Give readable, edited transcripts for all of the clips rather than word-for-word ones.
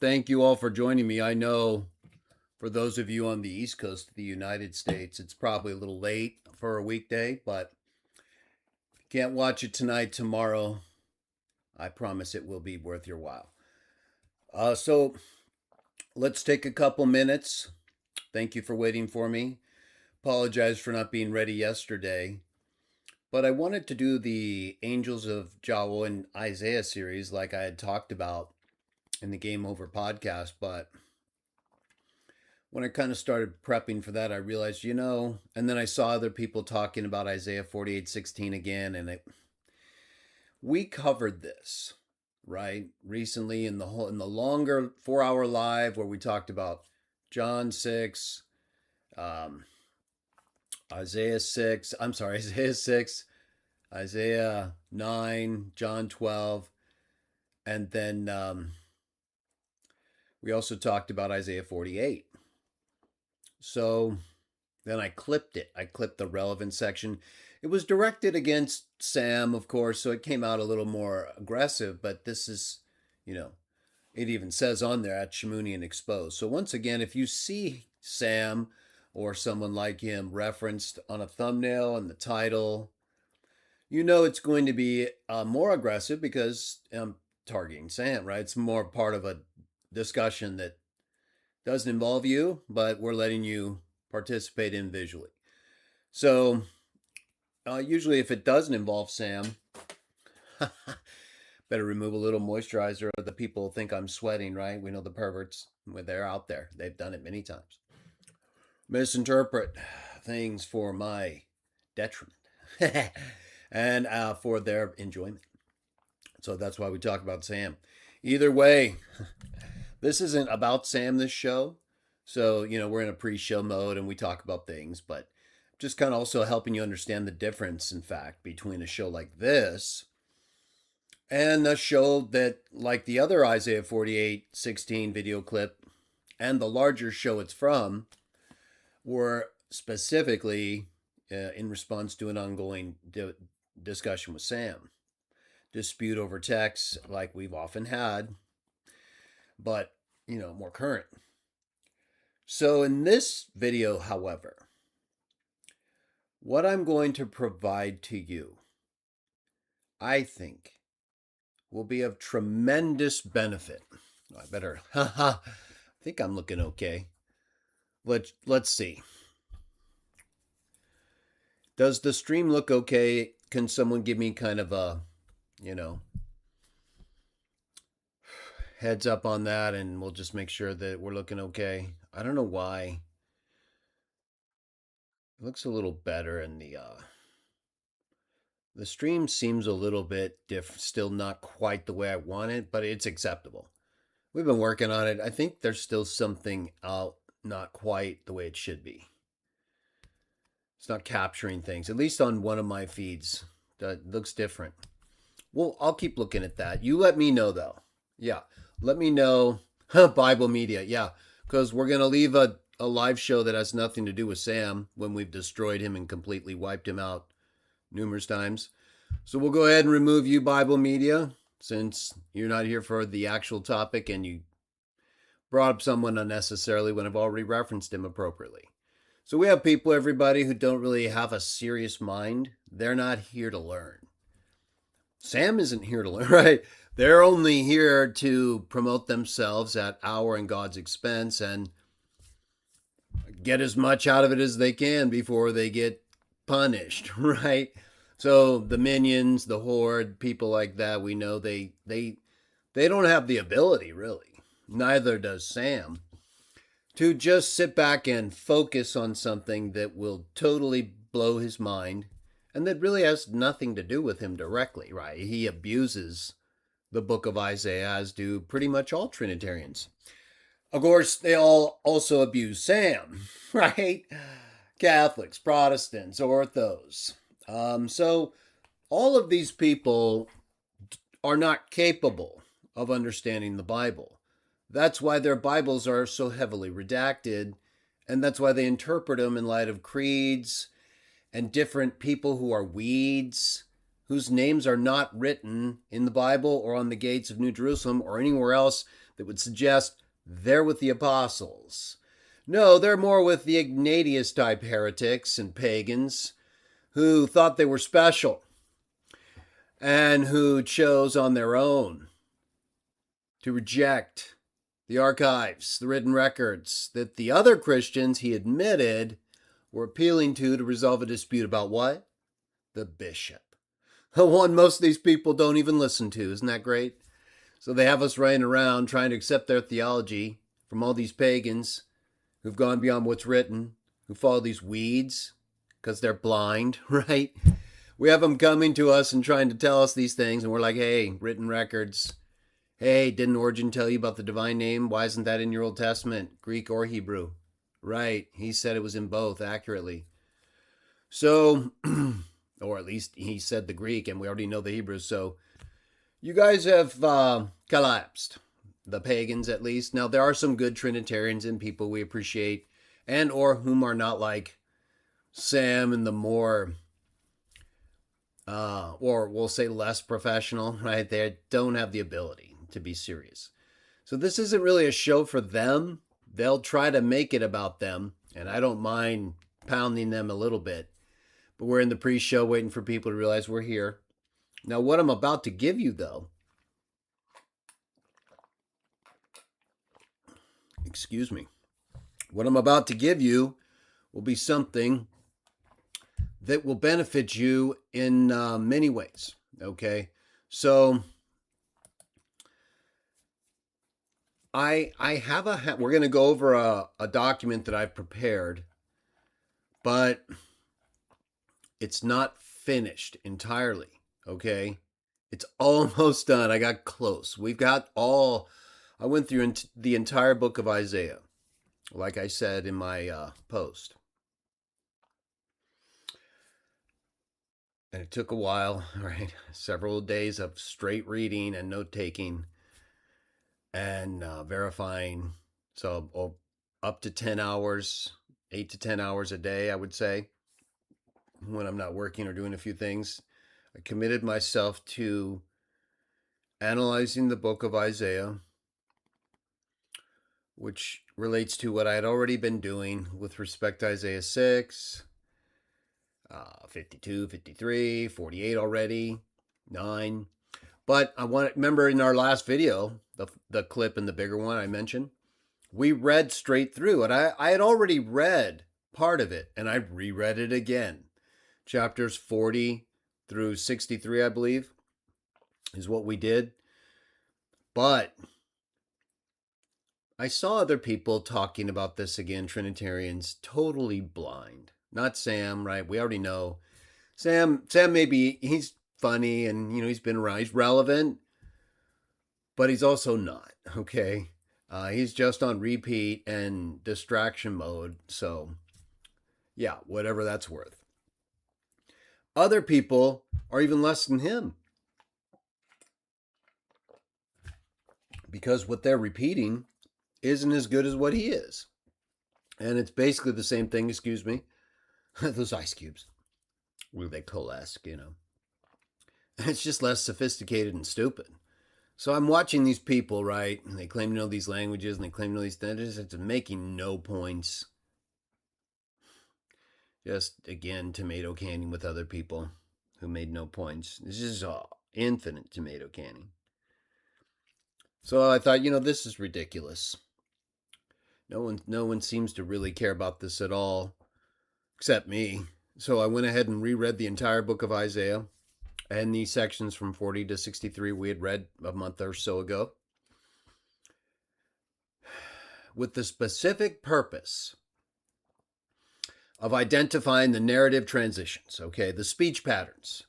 Thank you all for joining me. I know for those of you on the East Coast of the United States, it's probably a little late for a weekday, but if you can't watch it tonight, tomorrow, I promise it will be worth your while. So let's take a couple minutes. Thank you for waiting for me. Apologize for not being ready yesterday, but I wanted to do the Angels of Jaho and Isaiah series like I had talked about in the Game Over podcast, but when I kind of started prepping for that, I realized, and then I saw other people talking about Isaiah 48:16 again, and we covered this, right? Recently in the longer 4-hour live where we talked about John 6, um, Isaiah 6, I'm sorry, Isaiah 6, Isaiah 9, John 12, and then we also talked about Isaiah 48. So then I clipped it. I clipped the relevant section. It was directed against Sam, of course, so it came out a little more aggressive, but this is, it even says on there at Shamunian Exposed. So once again, if you see Sam or someone like him referenced on a thumbnail and the title, you know it's going to be more aggressive because I'm targeting Sam, right? It's more part of a discussion that doesn't involve you, but we're letting you participate in visually. So usually if it doesn't involve Sam, better remove a little moisturizer or the people think I'm sweating, right? We know the perverts, they're out there. They've done it many times. Misinterpret things for my detriment and for their enjoyment. So that's why we talk about Sam. Either way, this isn't about Sam, this show. So, we're in a pre-show mode and we talk about things, but just kind of also helping you understand the difference, in fact, between a show like this and a show that, like the other Isaiah 48:16 video clip and the larger show it's from, were specifically in response to an ongoing discussion with Sam. Dispute over text, like we've often had, but, more current. So in this video, however, what I'm going to provide to you, I think, will be of tremendous benefit. I better, I think I'm looking okay. Let's see. Does the stream look okay? Can someone give me kind of a, heads up on that, and we'll just make sure that we're looking okay. I don't know why. It looks a little better in the stream seems a little bit still not quite the way I want it, but it's acceptable. We've been working on it. I think there's still something out not quite the way it should be. It's not capturing things, at least on one of my feeds. That looks different. Well, I'll keep looking at that. You let me know, though. Yeah, let me know. Bible Media, yeah, because we're going to leave a live show that has nothing to do with Sam when we've destroyed him and completely wiped him out numerous times. So we'll go ahead and remove you, Bible Media, since you're not here for the actual topic and you brought up someone unnecessarily when I've already referenced him appropriately. So we have people, everybody, who don't really have a serious mind. They're not here to learn. Sam isn't here to learn, right? They're only here to promote themselves at our and God's expense and get as much out of it as they can before they get punished, right? So the minions, the horde, people like that, we know they don't have the ability, really. Neither does Sam, to just sit back and focus on something that will totally blow his mind and that really has nothing to do with him directly, right? He abuses the book of Isaiah, as do pretty much all Trinitarians. Of course, they all also abuse Sam, right? Catholics, Protestants, Orthos. So all of these people are not capable of understanding the Bible. That's why their Bibles are so heavily redacted, and that's why they interpret them in light of creeds and different people who are weeds, whose names are not written in the Bible or on the gates of New Jerusalem or anywhere else that would suggest they're with the apostles. No, they're more with the Ignatius type heretics and pagans who thought they were special and who chose on their own to reject the archives, the written records that the other Christians, he admitted, were appealing to resolve a dispute about what? The bishop. The one most of these people don't even listen to. Isn't that great? So they have us running around trying to accept their theology from all these pagans who've gone beyond what's written, who follow these weeds because they're blind, right? We have them coming to us and trying to tell us these things, and we're like, hey, written records. Hey, didn't Origen tell you about the divine name? Why isn't that in your Old Testament, Greek or Hebrew? Right, he said it was in both accurately. So, or at least he said the Greek, and we already know the Hebrew. So you guys have collapsed, the pagans at least. Now, there are some good Trinitarians and people we appreciate, and or whom are not like Sam and the more, or we'll say less professional, right? They don't have the ability to be serious. So this isn't really a show for them. They'll try to make it about them, and I don't mind pounding them a little bit. But we're in the pre-show waiting for people to realize we're here. Now, what I'm about to give you, though, excuse me, what I'm about to give you will be something that will benefit you in many ways, okay? So I have we're going to go over a document that I've prepared, but it's not finished entirely, okay? It's almost done. I got close. I went through the entire book of Isaiah, like I said in my post. And it took a while, right? Several days of straight reading and note-taking and verifying. So up to 10 hours, 8 to 10 hours a day, I would say, when I'm not working or doing a few things. I committed myself to analyzing the book of Isaiah, which relates to what I had already been doing with respect to Isaiah 6, 52, 53, 48 already, 9. But remember in our last video, the clip and the bigger one I mentioned, we read straight through it. I had already read part of it, and I reread it again. Chapters 40 through 63, I believe, is what we did. But I saw other people talking about this again, Trinitarians, totally blind. Not Sam, right? We already know. Sam maybe, he's funny and, he's been around. He's relevant, but he's also not, okay? He's just on repeat and distraction mode. So, yeah, whatever that's worth. Other people are even less than him, because what they're repeating isn't as good as what he is. And it's basically the same thing, excuse me, those ice cubes, where they coalesce, It's just less sophisticated and stupid. So I'm watching these people, right? And they claim to know these languages and they claim to know these things. It's making no points. Just, again, tomato canning with other people who made no points. This is infinite tomato canning. So I thought, this is ridiculous. No one seems to really care about this at all, except me. So I went ahead and reread the entire book of Isaiah and these sections from 40 to 63 we had read a month or so ago, with the specific purpose of identifying the narrative transitions, okay, the speech patterns.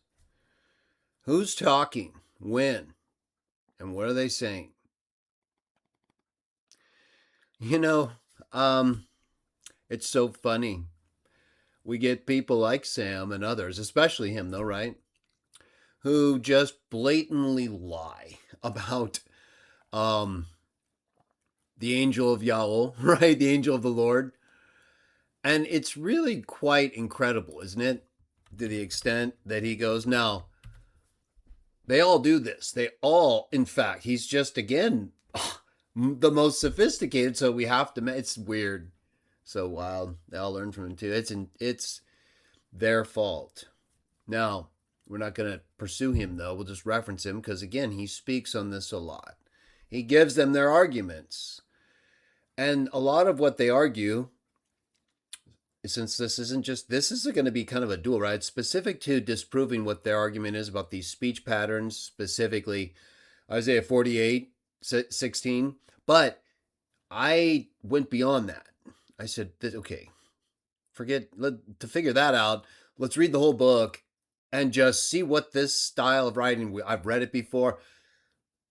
Who's talking, when, and what are they saying? It's so funny. We get people like Sam and others, especially him though, right? Who just blatantly lie about the angel of Jaho, right? The angel of the Lord. And it's really quite incredible, isn't it? To the extent that he goes, now, they all do this. They all, in fact, he's just, again, the most sophisticated, so we have to. It's weird, so wild. They all learn from him too. It's their fault. Now we're not going to pursue him though. We'll just reference him because again, he speaks on this a lot. He gives them their arguments, and a lot of what they argue, since this is going to be kind of a dual, right? It's specific to disproving what their argument is about these speech patterns, specifically Isaiah 48:16. But I went beyond that. I said, okay, to figure that out, let's read the whole book and just see what this style of writing, I've read it before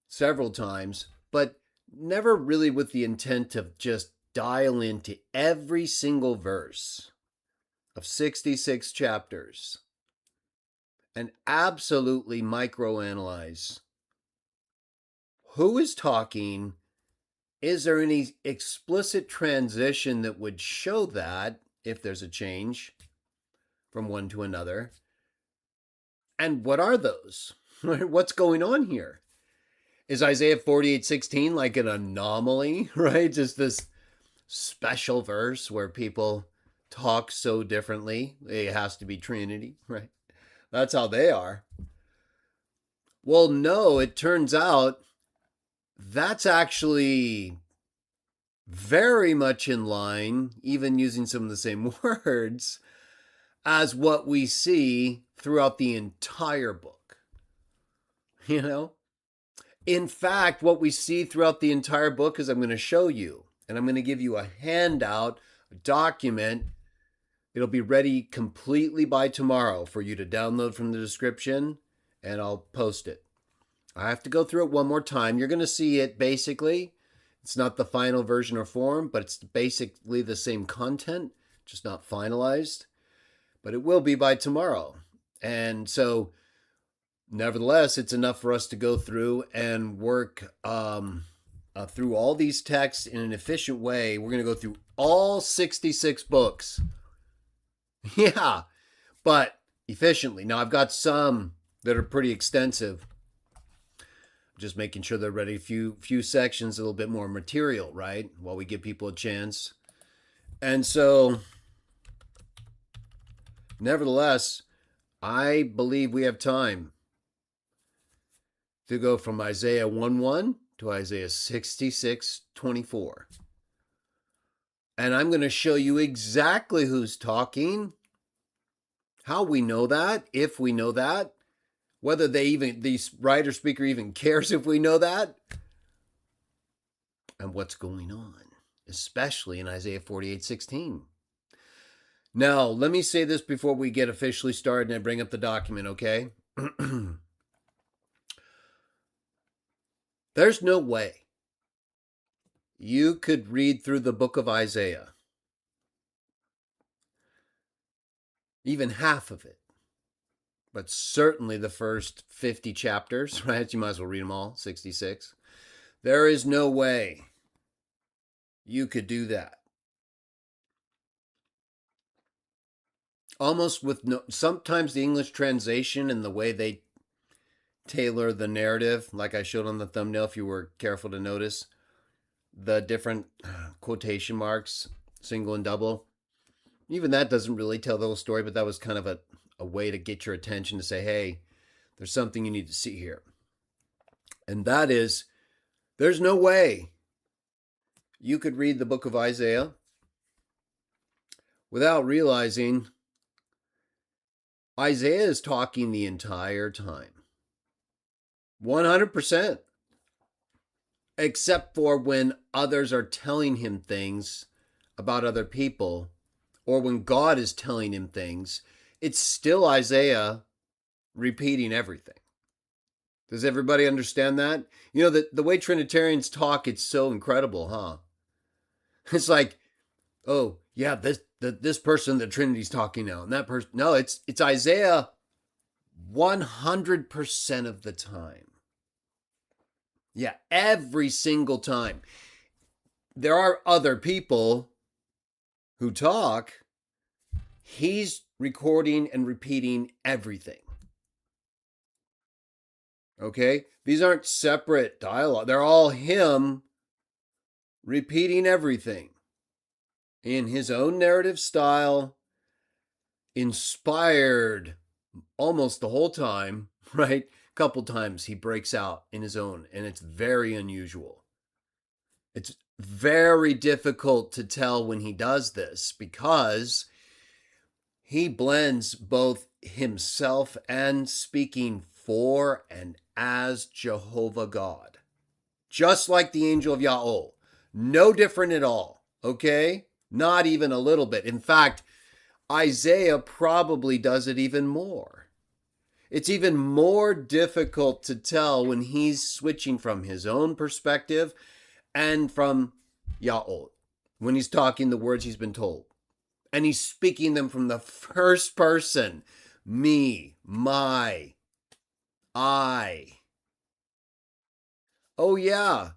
several times, but never really with the intent of just dial into every single verse of 66 chapters and absolutely microanalyze who is talking. Is there any explicit transition that would show that if there's a change from one to another? And what are those? What's going on here? Is Isaiah 48:16 like an anomaly, right? Just this special verse where people talk so differently. It has to be Trinity, right? That's how they are. Well, no, it turns out that's actually very much in line, even using some of the same words, as what we see throughout the entire book. You know? In fact, what we see throughout the entire book is I'm going to show you, and I'm going to give you a handout, a document. It'll be ready completely by tomorrow for you to download from the description, and I'll post it. I have to go through it one more time. You're going to see it basically. It's not the final version or form, but it's basically the same content, just not finalized. But it will be by tomorrow. And so, nevertheless, it's enough for us to go through and work through all these texts in an efficient way. We're going to go through all 66 books. Yeah, but efficiently. Now, I've got some that are pretty extensive. Just making sure they're ready. Few sections, a little bit more material, right? While we give people a chance. And so, nevertheless, I believe we have time to go from Isaiah 1:1 to Isaiah 66:24. And I'm going to show you exactly who's talking, how we know that, if we know that, whether the writer speaker even cares if we know that, and what's going on, especially in Isaiah 48:16. Now, let me say this before we get officially started and I bring up the document, okay? There's no way you could read through the book of Isaiah, even half of it, but certainly the first 50 chapters, right? You might as well read them all, 66. There is no way you could do that. Almost with no, sometimes the English translation and the way they tailor the narrative, like I showed on the thumbnail, if you were careful to notice, the different quotation marks, single and double. Even that doesn't really tell the whole story, but that was kind of a way to get your attention to say, hey, there's something you need to see here. And that is, there's no way you could read the book of Isaiah without realizing Isaiah is talking the entire time. 100%. Except for when others are telling him things about other people, or when God is telling him things, it's still Isaiah repeating everything. Does everybody understand that? You know, the way Trinitarians talk, it's so incredible, huh? It's like, oh, yeah, this person, the Trinity's talking now, and that person. No, it's Isaiah 100% of the time. Yeah, every single time. There are other people who talk. He's recording and repeating everything. Okay? These aren't separate dialogue. They're all him repeating everything in his own narrative style, inspired almost the whole time, right? A couple times he breaks out in his own, and it's very unusual. It's very difficult to tell when he does this because he blends both himself and speaking for and as Jehovah God, just like the angel of Jaho. No different at all, okay? Not even a little bit. In fact, Isaiah probably does it even more. It's even more difficult to tell when he's switching from his own perspective and from Jaho, when he's talking the words he's been told. And he's speaking them from the first person. Me, my, I. Oh, yeah.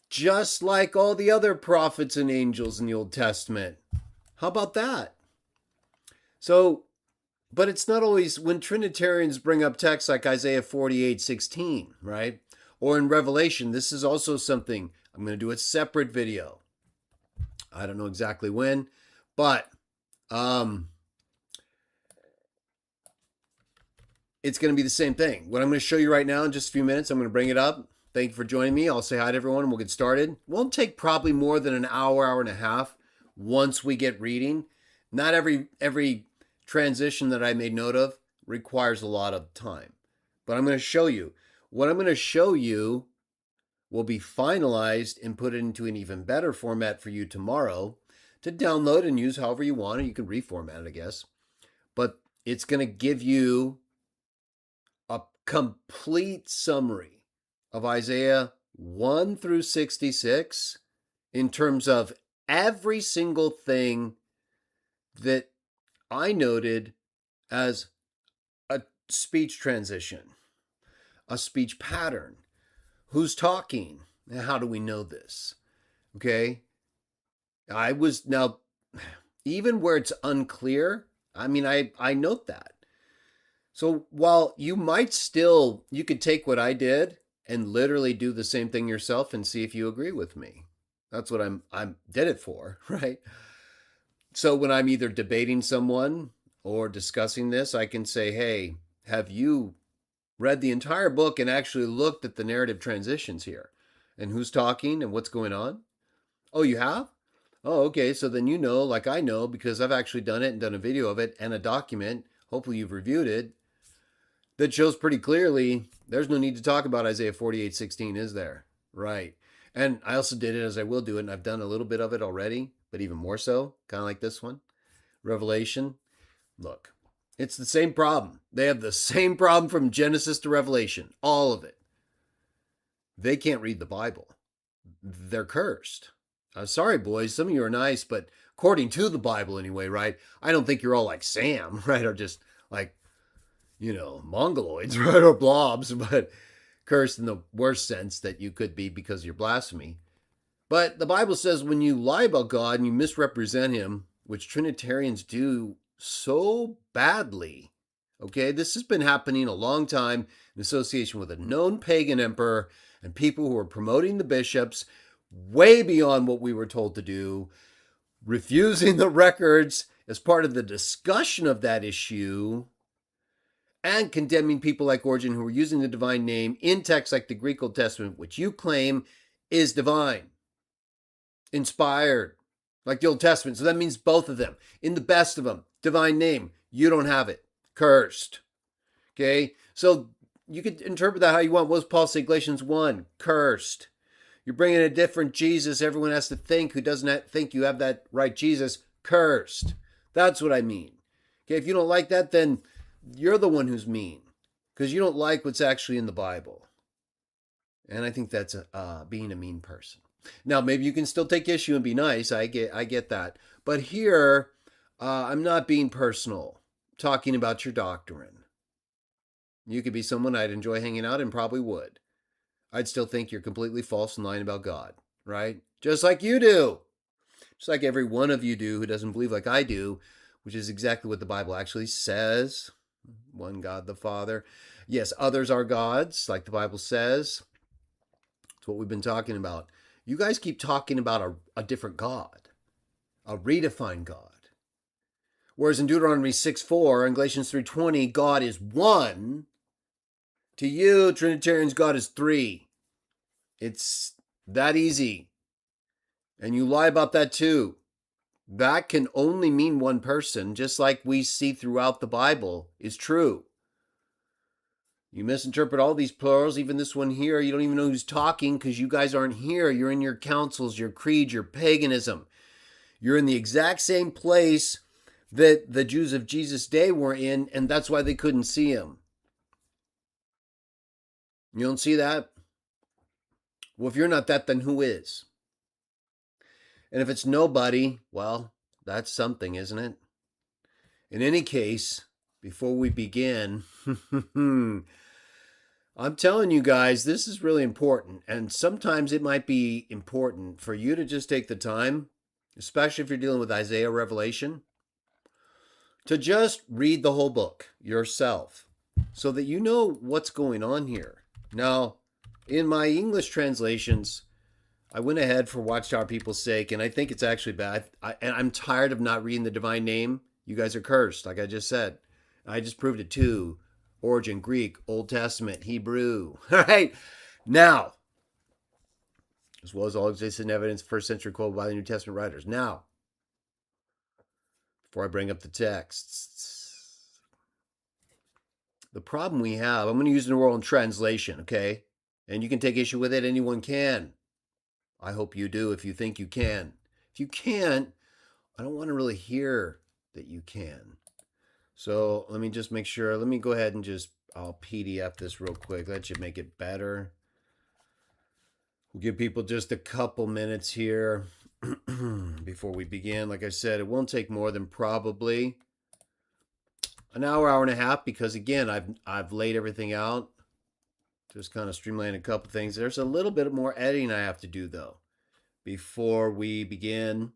Just like all the other prophets and angels in the Old Testament. How about that? So, but it's not always when Trinitarians bring up texts like Isaiah 48:16, right? Or in Revelation, this is also something I'm going to do a separate video. I don't know exactly when, but it's going to be the same thing. What I'm going to show you right now in just a few minutes, I'm going to bring it up. Thank you for joining me. I'll say hi to everyone and we'll get started. It won't take probably more than an hour, hour and a half once we get reading. Not every transition that I made note of requires a lot of time. But I'm going to show you. What I'm going to show you will be finalized and put into an even better format for you tomorrow to download and use however you want. And you can reformat it, I guess. But it's going to give you a complete summary of Isaiah 1 through 66 in terms of every single thing that I noted as a speech transition, a speech pattern. Who's talking? And how do we know this? Okay. Now, even where it's unclear, I note that. So while you could take what I did and literally do the same thing yourself and see if you agree with me. That's what I did it for, right? So when I'm either debating someone or discussing this, I can say, hey, have you read the entire book and actually looked at the narrative transitions here and who's talking and what's going on? Oh, you have? Oh, okay. So then you know, like I know, because I've actually done it and done a video of it and a document. Hopefully you've reviewed it. That shows pretty clearly there's no need to talk about Isaiah 48:16, is there? Right. And I also did it as I will do it, and I've done a little bit of it already, but even more so, kind of like this one. Revelation. Look, it's the same problem. They have the same problem from Genesis to Revelation, all of it. They can't read the Bible. They're cursed. I'm sorry, boys. Some of you are nice, but according to the Bible anyway, right? I don't think you're all like Sam, right? Or just like, mongoloids, right? Or blobs, but cursed in the worst sense that you could be because of your blasphemy. But the Bible says when you lie about God and you misrepresent him, which Trinitarians do so badly, okay, this has been happening a long time in association with a known pagan emperor and people who are promoting the bishops way beyond what we were told to do, refusing the records as part of the discussion of that issue, and condemning people like Origen who are using the divine name in texts like the Greek Old Testament, which you claim is divine, inspired, like the Old Testament. So that means both of them. In the best of them, divine name, you don't have it. Cursed. Okay? So you could interpret that how you want. What does Paul say? Galatians 1, cursed. You're bringing a different Jesus. Everyone has to think who doesn't think you have that right Jesus. Cursed. That's what I mean. Okay? If you don't like that, then you're the one who's mean because you don't like what's actually in the Bible. And I think that's being a mean person. Now, maybe you can still take issue and be nice. I get that. But here, I'm not being personal, talking about your doctrine. You could be someone I'd enjoy hanging out and probably would. I'd still think you're completely false and lying about God, right? Just like you do. Just like every one of you do who doesn't believe like I do, which is exactly what the Bible actually says. One God the Father. Yes, others are gods, like the Bible says. It's what we've been talking about. You guys keep talking about a different God, a redefined God. Whereas in Deuteronomy 6:4 and Galatians 3:20, God is one. To you, Trinitarians, God is three. It's that easy. And you lie about that too. That can only mean one person, just like we see throughout the Bible is true. You misinterpret all these plurals, even this one here. You don't even know who's talking because you guys aren't here. You're in your councils, your creed, your paganism. You're in the exact same place that the Jews of Jesus' day were in, and that's why they couldn't see him. You don't see that? Well, if you're not that, then who is? And if it's nobody, well, that's something, isn't it? In any case, before we begin, I'm telling you guys, this is really important. And sometimes it might be important for you to just take the time, especially if you're dealing with Isaiah Revelation, to just read the whole book yourself so that you know what's going on here. Now, in my English translations, I went ahead for Watchtower people's sake, and I think it's actually bad. And I'm tired of not reading the divine name. You guys are cursed, like I just said. I just proved it too. Origin, Greek, Old Testament, Hebrew. All right. Now, as well as all existing evidence, first century quoted by the New Testament writers. Now, before I bring up the texts, the problem we have, I'm going to use the New World Translation, okay? And you can take issue with it. Anyone can. I hope you do if you think you can. If you can't, I don't want to really hear that you can. So let me just make sure. Let me go ahead and I'll PDF this real quick. That should make it better. We'll give people just a couple minutes here before we begin. Like I said, it won't take more than probably an hour, hour and a half, because again, I've laid everything out. Just kind of streamline a couple things. There's a little bit more editing I have to do though before we begin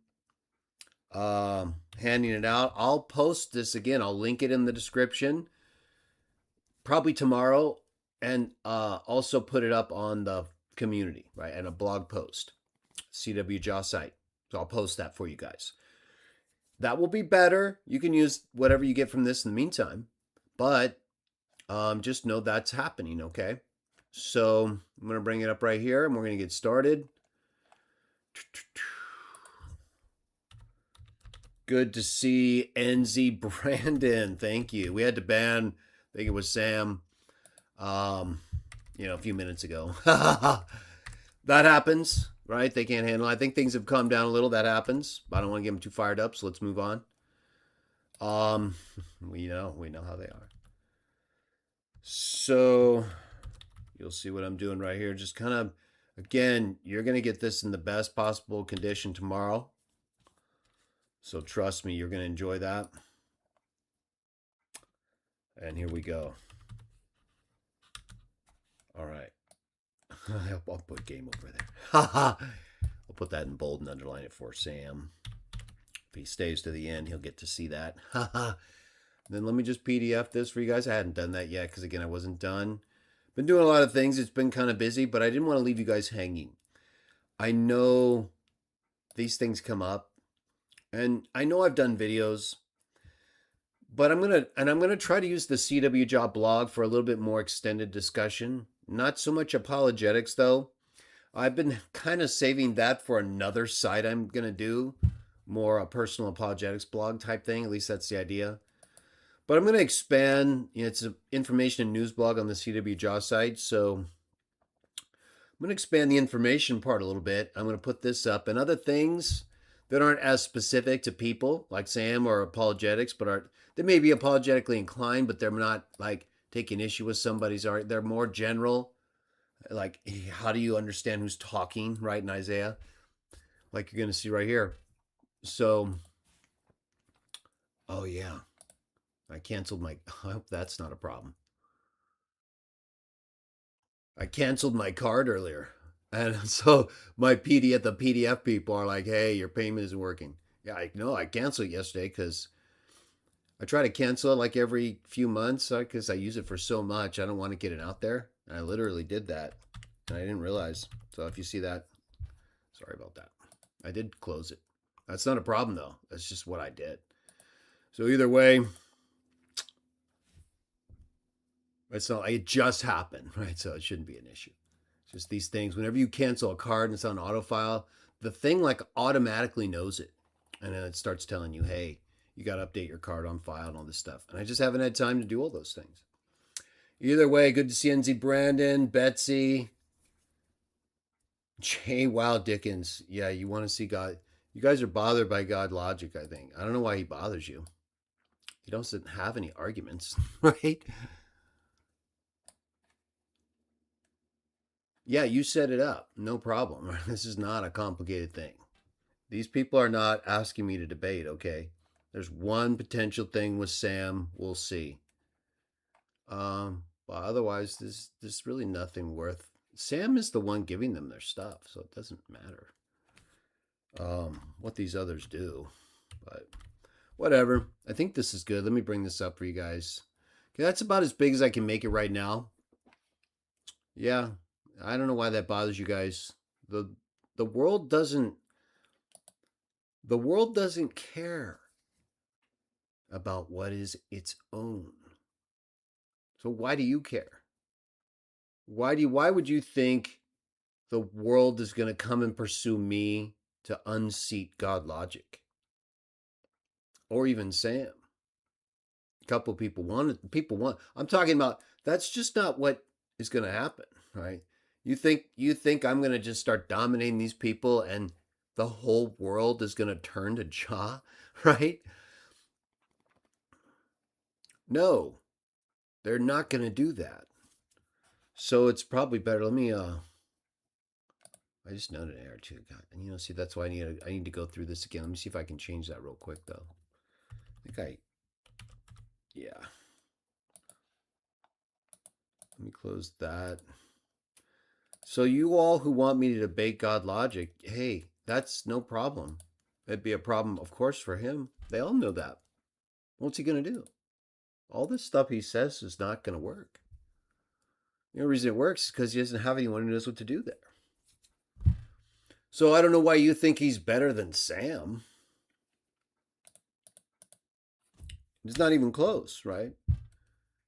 handing it out. I'll post this again. I'll link it in the description probably tomorrow, and also put it up on the community, right, and a blog post, CW Jah site. So I'll post that for you guys. That will be better. You can use whatever you get from this in the meantime, but just know that's happening, okay? So I'm going to bring it up right here, and we're going to get started. Good to see NZ Brandon. Thank you. We had to ban, I think it was Sam, a few minutes ago. That happens, right? They can't handle it. I think things have calmed down a little. That happens. I don't want to get them too fired up, so let's move on. We know how they are. So you'll see what I'm doing right here. Just kind of, again, you're going to get this in the best possible condition tomorrow. So trust me, you're going to enjoy that. And here we go. All right. I'll put game over there. I'll put that in bold and underline it for Sam. If he stays to the end, he'll get to see that. Then let me just PDF this for you guys. I hadn't done that yet because, again, I wasn't done. Been doing a lot of things. It's been kind of busy, but I didn't want to leave you guys hanging. I know these things come up. And I know I've done videos, but I'm gonna try to use the CW Jah blog for a little bit more extended discussion. Not so much apologetics though. I've been kind of saving that for another site I'm gonna do, more a personal apologetics blog type thing. At least that's the idea. But I'm gonna expand. It's an information and news blog on the CW Jah site, so I'm gonna expand the information part a little bit. I'm gonna put this up and other things that aren't as specific to people like Sam or apologetics, but they may be apologetically inclined, but they're not like taking issue with somebody's art. They're more general, like how do you understand who's talking, right, in Isaiah, like you're going to see right here. So, oh yeah, I canceled my, I hope that's not a problem. I canceled my card earlier. And so the PDF people are like, hey, your payment isn't working. Yeah, I canceled it yesterday because I try to cancel it like every few months because I use it for so much. I don't want to get it out there. And I literally did that. And I didn't realize. So if you see that, Sorry about that. I did close it. That's not a problem, though. That's just what I did. So either way, it just happened, right? So it shouldn't be an issue. It's just these things. Whenever you cancel a card and it's on autofile, the thing like automatically knows it. And then it starts telling you, hey, you got to update your card on file and all this stuff. And I just haven't had time to do all those things. Either way, good to see NZ Brandon, Betsy, Jay, wow, Dickens. Yeah, you want to see God. You guys are bothered by God logic, I think. I don't know why he bothers you. He doesn't have any arguments, right? Yeah, you set it up. No problem. This is not a complicated thing. These people are not asking me to debate, okay? There's one potential thing with Sam. We'll see. But otherwise, there's really nothing worth. Sam is the one giving them their stuff, so it doesn't matter what these others do. But whatever. I think this is good. Let me bring this up for you guys. Okay, that's about as big as I can make it right now. Yeah, I don't know why that bothers you guys. The world doesn't care about what is its own. So why do you care? Why would you think the world is going to come and pursue me to unseat God logic? Or even Sam? A couple people want. I'm talking about that's just not what is going to happen, right? You think I'm going to just start dominating these people and the whole world is going to turn to Jah, right? No, they're not going to do that. So it's probably better. Let me I just noted an error too. God, see, that's why I need to go through this again. Let me see if I can change that real quick though. Yeah. Let me close that. So you all who want me to debate God logic, hey, that's no problem. It'd be a problem, of course, for him. They all know that. What's he going to do? All this stuff he says is not going to work. The only reason it works is because he doesn't have anyone who knows what to do there. So I don't know why you think he's better than Sam. It's not even close, right?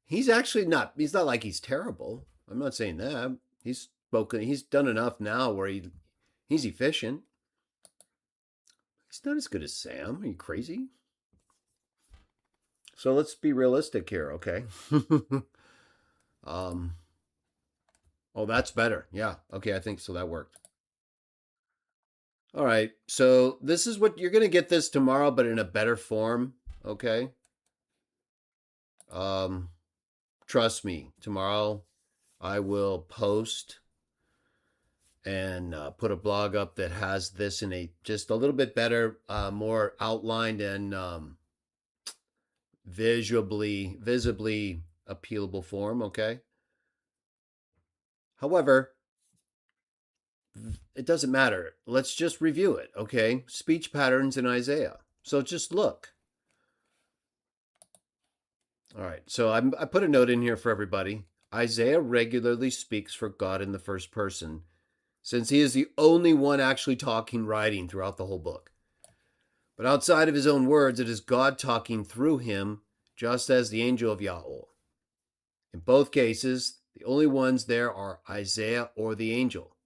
He's not like he's terrible. I'm not saying that. He's done enough now where he's efficient. He's not as good as Sam. Are you crazy? So let's be realistic here, okay? Oh, that's better. Yeah. Okay, I think so. That worked. All right. So this is what you're going to get this tomorrow, but in a better form. Okay. Trust me. Tomorrow, I will post and put a blog up that has this in a just a little bit better, more outlined and visibly appealable form. Okay. However, it doesn't matter. Let's just review it, okay? Speech patterns in Isaiah. So just look. All right, so I put a note in here for everybody. Isaiah regularly speaks for God in the first person, since he is the only one actually writing throughout the whole book. But outside of his own words, it is God talking through him, just as the angel of Jaho. In both cases, the only ones there are Isaiah or the angel,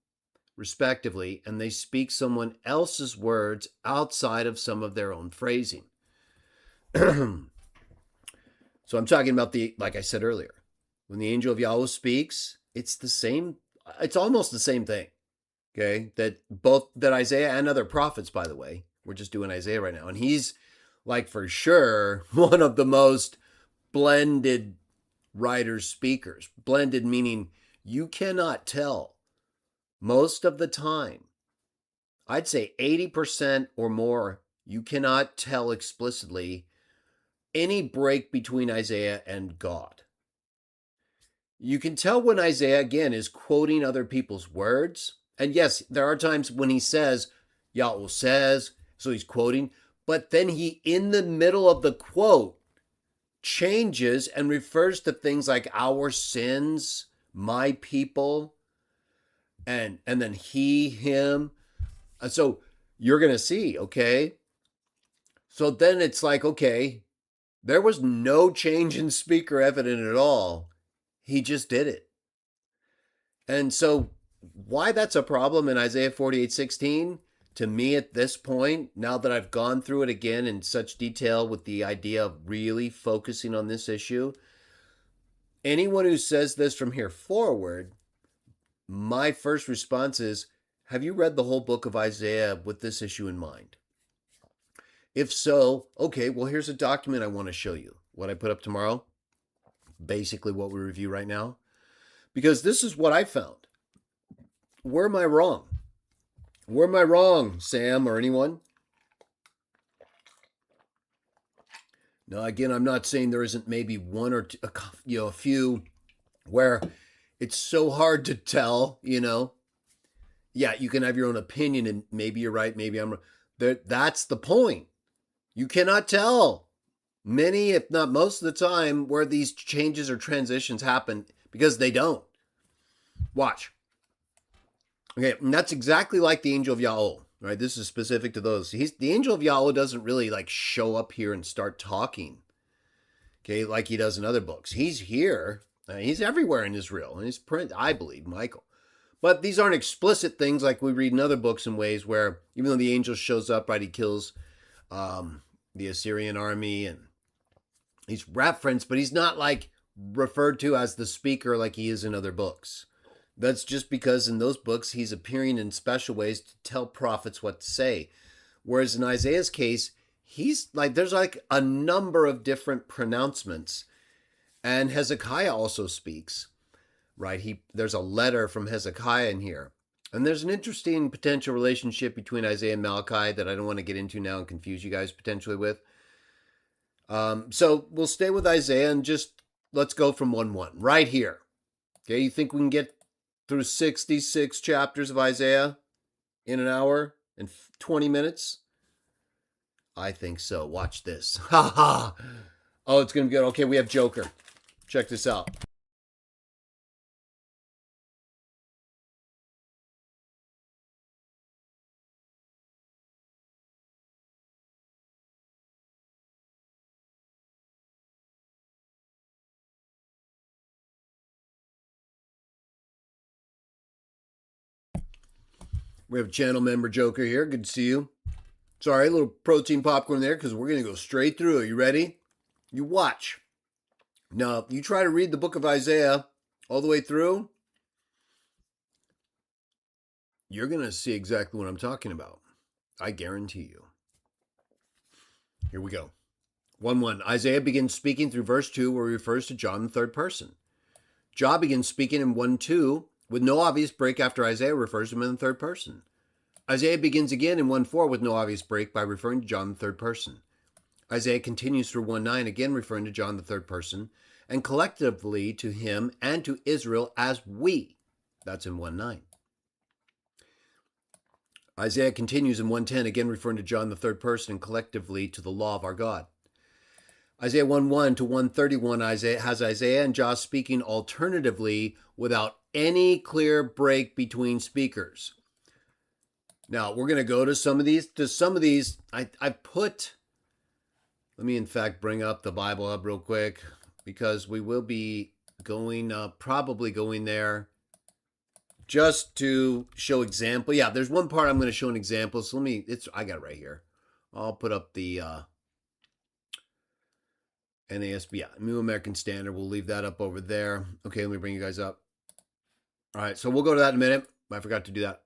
respectively, and they speak someone else's words outside of some of their own phrasing. So I'm talking about like I said earlier, when the angel of Yahweh speaks, it's almost the same thing. Okay, that Isaiah and other prophets, by the way, we're just doing Isaiah right now, and he's like for sure one of the most blended writers, speakers. Blended meaning you cannot tell most of the time. I'd say 80% or more, you cannot tell explicitly any break between Isaiah and God. You can tell when Isaiah, again, is quoting other people's words. And yes, there are times when he says, Yahweh says, so he's quoting, but then he, in the middle of the quote, changes and refers to things like our sins, my people, and then he, him. So you're going to see, okay? So then it's like, okay, there was no change in speaker evident at all. He just did it. And so why that's a problem in Isaiah 48:16 to me at this point, now that I've gone through it again in such detail with the idea of really focusing on this issue, anyone who says this from here forward, my first response is, have you read the whole book of Isaiah with this issue in mind? If so, okay, well, here's a document I want to show you. What I put up tomorrow, basically what we review right now, because this is what I found. Where am I wrong? Where am I wrong, Sam or anyone? Now, again, I'm not saying there isn't maybe one or two, a few where it's so hard to tell, Yeah, you can have your own opinion and maybe you're right, maybe I'm wrong. That's the point. You cannot tell many, if not most of the time, where these changes or transitions happen because they don't. Watch. Okay, and that's exactly like the angel of Jaho, right? This is specific to those. The angel of Jaho doesn't really like show up here and start talking, okay, like he does in other books. He's here. He's everywhere in Israel, and he's print, I believe, Michael. But these aren't explicit things like we read in other books in ways where even though the angel shows up, right, he kills the Assyrian army and he's referenced, but he's not like referred to as the speaker like he is in other books. That's just because in those books, he's appearing in special ways to tell prophets what to say. Whereas in Isaiah's case, he's like, there's like a number of different pronouncements. And Hezekiah also speaks, right? There's a letter from Hezekiah in here. And there's an interesting potential relationship between Isaiah and Malachi that I don't want to get into now and confuse you guys potentially with. So we'll stay with Isaiah and just let's go from 1:1 right here. Okay, you think we can get through 66 chapters of Isaiah in an hour and 20 minutes? I think so. Watch this. Ha ha. Oh, it's going to be good. Okay, we have Joker. Check this out. We have channel member Joker here. Good to see you. Sorry, a little protein popcorn there because we're going to go straight through. Are you ready? You watch. Now, you try to read the book of Isaiah all the way through, you're going to see exactly what I'm talking about. I guarantee you. Here we go. 1:1. Isaiah begins speaking through verse 2 where he refers to John in the third person. Jah begins speaking in 1:2 with no obvious break after Isaiah refers to him in the third person. Isaiah begins again in 1:4 with no obvious break by referring to John in the third person. Isaiah continues through 1:9 again referring to John in the third person and collectively to him and to Israel as we. That's in 1:9. Isaiah continues in 1:10 again referring to John in the third person and collectively to the law of our God. Isaiah 1:1 to 131 has Isaiah and Jah speaking alternatively without any clear break between speakers. Now, we're going to go to some of these. Let me in fact bring up the Bible up real quick because we will be probably going there just to show example. Yeah, there's one part I'm going to show an example. So I got it right here. I'll put up the NASB, yeah, New American Standard. We'll leave that up over there. Okay, let me bring you guys up. All right, so we'll go to that in a minute. I forgot to do that.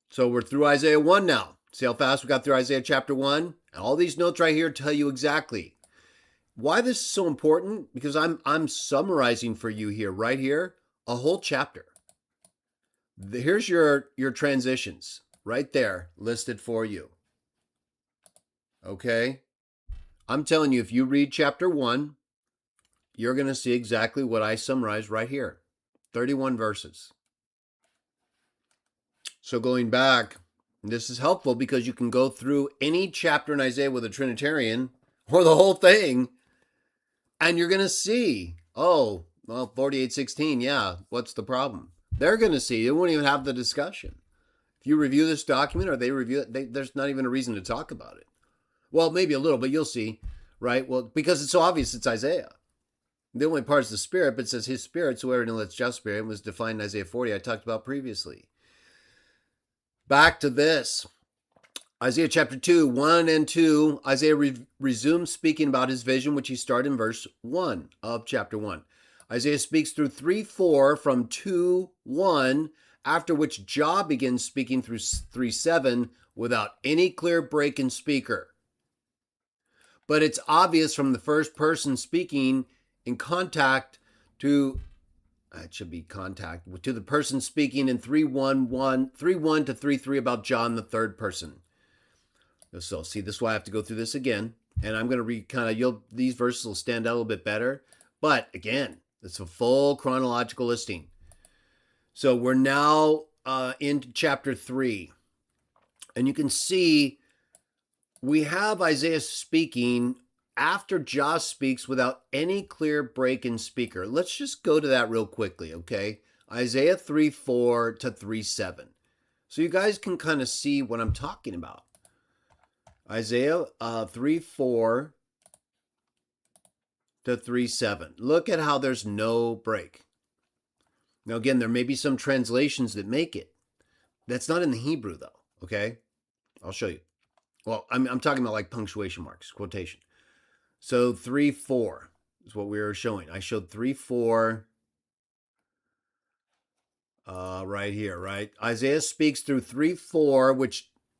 So we're through Isaiah 1 now. See how fast we got through Isaiah chapter 1? And all these notes right here tell you exactly why this is so important, because I'm summarizing for you here, right here, a whole chapter. Here's your transitions right there listed for you. Okay? I'm telling you, if you read chapter 1, you're going to see exactly what I summarized right here. 31 verses. So going back, this is helpful because you can go through any chapter in Isaiah with a Trinitarian or the whole thing, and you're going to see, 48:16, yeah, what's the problem? They're going to see. You won't even have the discussion. If you review this document or they review it, there's not even a reason to talk about it. Well, maybe a little, but you'll see, right? Well, because it's so obvious it's Isaiah. The only part is the Spirit, but it says his Spirit, so whoever lets Jah Spirit, was defined in Isaiah 40, I talked about previously. Back to this. Isaiah chapter 2, 1 and 2, Isaiah resumes speaking about his vision, which he started in verse 1 of chapter 1. Isaiah speaks through 3:4 from 2:1, after which Jah begins speaking through 3:7 without any clear break in speaker. But it's obvious from the first person speaking in contact to, it should be contact, to the person speaking in 3:1 to 3:3 about Jah in the third person. So see, this is why I have to go through this again. And I'm going to read these verses will stand out a little bit better. But again, it's a full chronological listing. So we're now into chapter 3. And you can see we have Isaiah speaking after Jah speaks without any clear break in speaker. Let's just go to that real quickly, okay? Isaiah 3:4 to 3:7. So you guys can kind of see what I'm talking about. Isaiah 3:4 to 3:7. Look at how there's no break. Now, again, there may be some translations that make it. That's not in the Hebrew, though, okay? I'll show you. Well, I'm talking about like punctuation marks, quotation. So 3:4 is what we were showing. I showed 3:4 right here, right? Isaiah speaks through 3:4,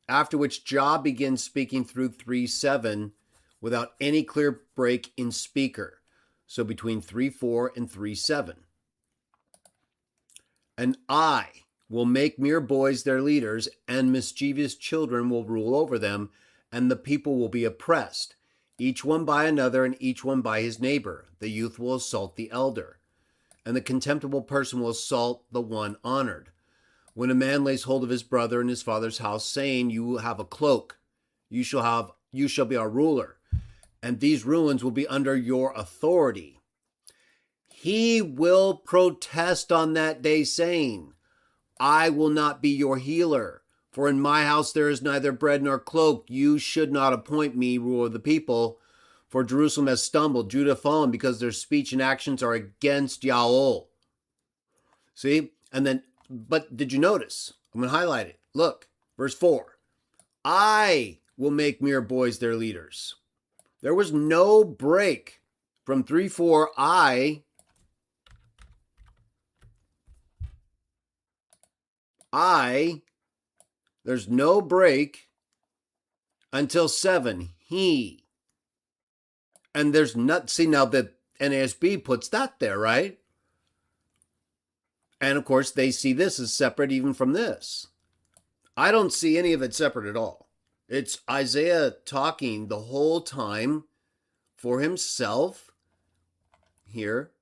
after which Jah begins speaking through 3:7 without any clear break in speaker. So between 3:4 and 3:7. And I will make mere boys their leaders, and mischievous children will rule over them, and the people will be oppressed, each one by another and each one by his neighbor. The youth will assault the elder, and the contemptible person will assault the one honored. When a man lays hold of his brother in his father's house, saying, you have a cloak, you shall be our ruler, and these ruins will be under your authority. He will protest on that day, saying, I will not be your healer, for in my house there is neither bread nor cloak. You should not appoint me ruler of the people, for Jerusalem has stumbled, Judah fallen, because their speech and actions are against Jaho. See? And then, but did you notice? I'm going to highlight it. Look, verse 4. I will make mere boys their leaders. There was no break from 3:4. There's no break until 7. He. And there's not, see now that NASB puts that there, right? And of course, they see this as separate even from this. I don't see any of it separate at all. It's Isaiah talking the whole time for himself here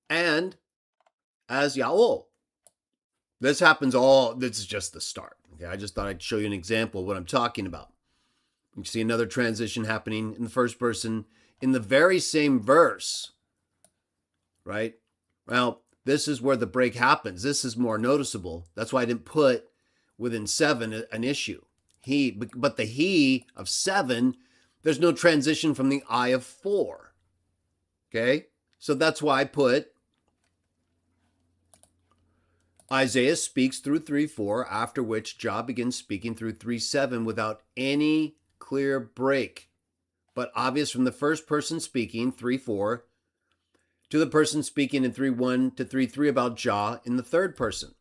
and as Jaho. This is just the start. Okay, I just thought I'd show you an example of what I'm talking about. You see another transition happening in the first person in the very same verse, right? Well, this is where the break happens. This is more noticeable. That's why I didn't put within 7 an issue. But the he of 7, there's no transition from the I of 4. Okay? So that's why I put Isaiah speaks through 3:4, after which Jah begins speaking through 3:7 without any clear break, but obvious from the first person speaking, 3:4, to the person speaking in 3:1 to 3:3 about Jah in the third person.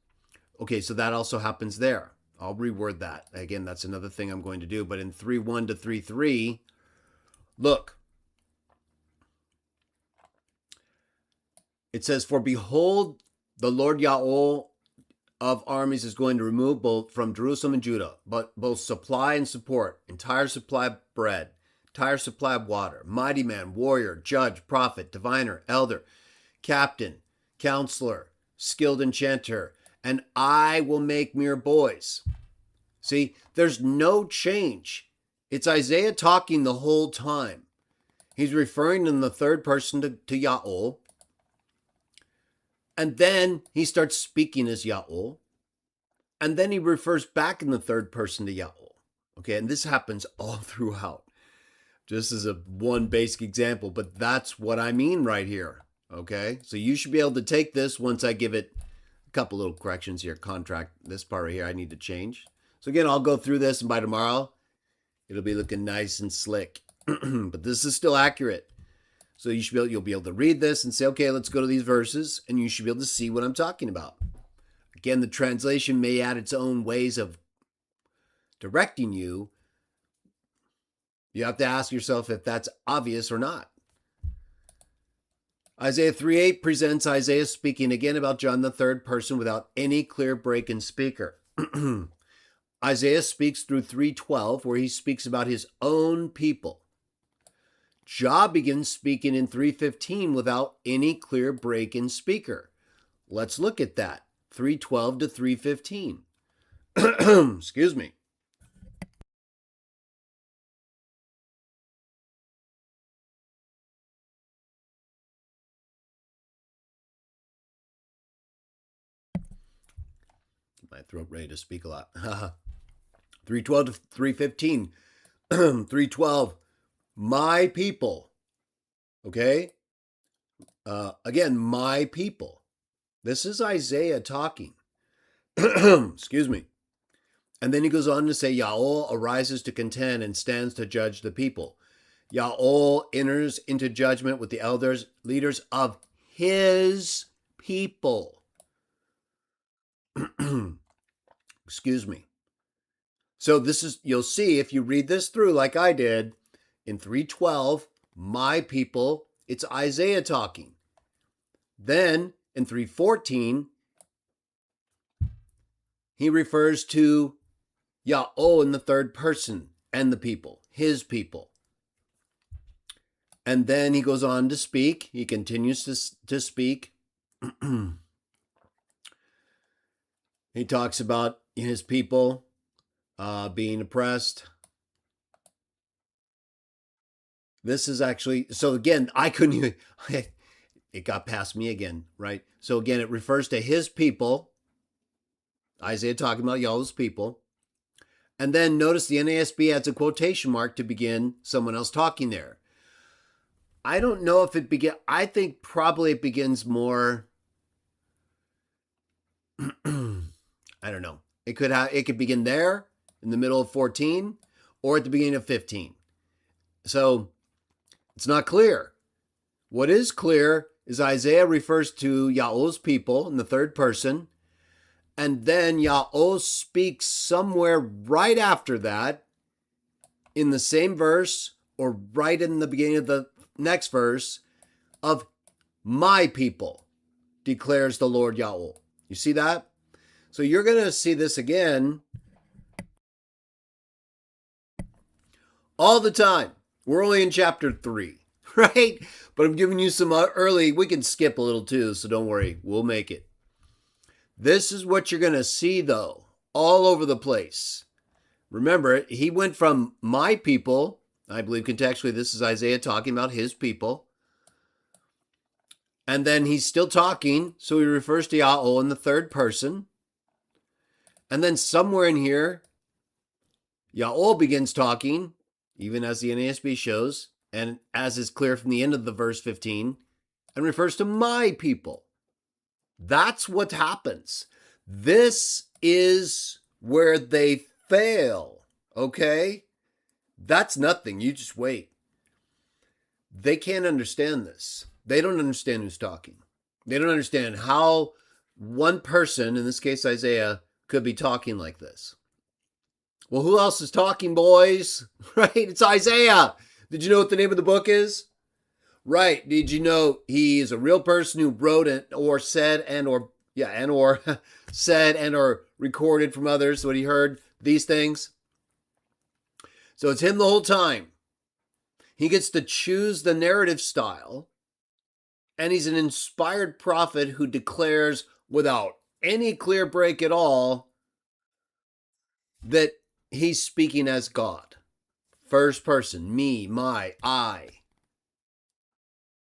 Okay, so that also happens there. I'll reword that. Again, that's another thing I'm going to do. But in 3:1 to 3:3, look. It says, for behold, the Lord Yahweh of armies is going to remove both from Jerusalem and Judah, but both supply and support, entire supply of bread, entire supply of water, mighty man, warrior, judge, prophet, diviner, elder, captain, counselor, skilled enchanter, and I will make mere boys. See, there's no change. It's Isaiah talking the whole time. He's referring in the third person to Jaho. And then he starts speaking as Jaho. And then he refers back in the third person to Jaho. Okay, and this happens all throughout. Just as a one basic example, but that's what I mean right here. Okay, so you should be able to take this once I give it a couple little corrections here. Contract, this part right here I need to change. So again, I'll go through this, and by tomorrow, it'll be looking nice and slick. But this is still accurate. So you'll be able to read this and say, okay, let's go to these verses, and you should be able to see what I'm talking about. Again, the translation may add its own ways of directing you. You have to ask yourself if that's obvious or not. Isaiah 3:8 presents Isaiah speaking again about John the third person without any clear break in speaker. Isaiah speaks through 3:12 where he speaks about his own people. Jah begins speaking in 3:15 without any clear break in speaker. Let's look at that. 3:12 to 3:15. Excuse me. My throat ready to speak a lot. 3:12 to 3:15. 3:12. My people. Okay? Again, my people. This is Isaiah talking. Excuse me. And then he goes on to say, Yaol arises to contend and stands to judge the people. Yaol enters into judgment with the elders, leaders of his people. Excuse me. So this is, you'll see if you read this through like I did, in 3:12, my people, it's Isaiah talking. Then in 3:14, he refers to Yaho in the third person and the people, his people. And then he goes on to speak. He continues to speak. He talks about his people being oppressed. This is actually, so again, I couldn't even, it got past me again, right? So again, it refers to his people. Isaiah talking about Yahweh's people. And then notice the NASB adds a quotation mark to begin someone else talking there. I don't know if it begins, I think probably it begins more, I don't know. It could begin there in the middle of 14 or at the beginning of 15. So it's not clear. What is clear is Isaiah refers to Yaho's people in the third person, and then Yaho speaks somewhere right after that in the same verse or right in the beginning of the next verse of my people, declares the Lord Yaho. You see that? So you're going to see this again all the time. We're only in chapter 3, right? But I'm giving you some early, we can skip a little too, so don't worry, we'll make it. This is what you're going to see though, all over the place. Remember, he went from my people, I believe contextually this is Isaiah talking about his people, and then he's still talking, so he refers to Yaho in the third person. And then somewhere in here, Yaho begins talking, even as the NASB shows, and as is clear from the end of the verse 15, and refers to my people. That's what happens. This is where they fail, okay? That's nothing. You just wait. They can't understand this. They don't understand who's talking. They don't understand how one person, in this case Isaiah, could be talking like this. Well, who else is talking, boys? Right? It's Isaiah. Did you know what the name of the book is? Right. Did you know he is a real person who wrote it or said said and or recorded from others what he heard, these things? So it's him the whole time. He gets to choose the narrative style, and he's an inspired prophet who declares without any clear break at all that he's speaking as God. First person, me, my, I.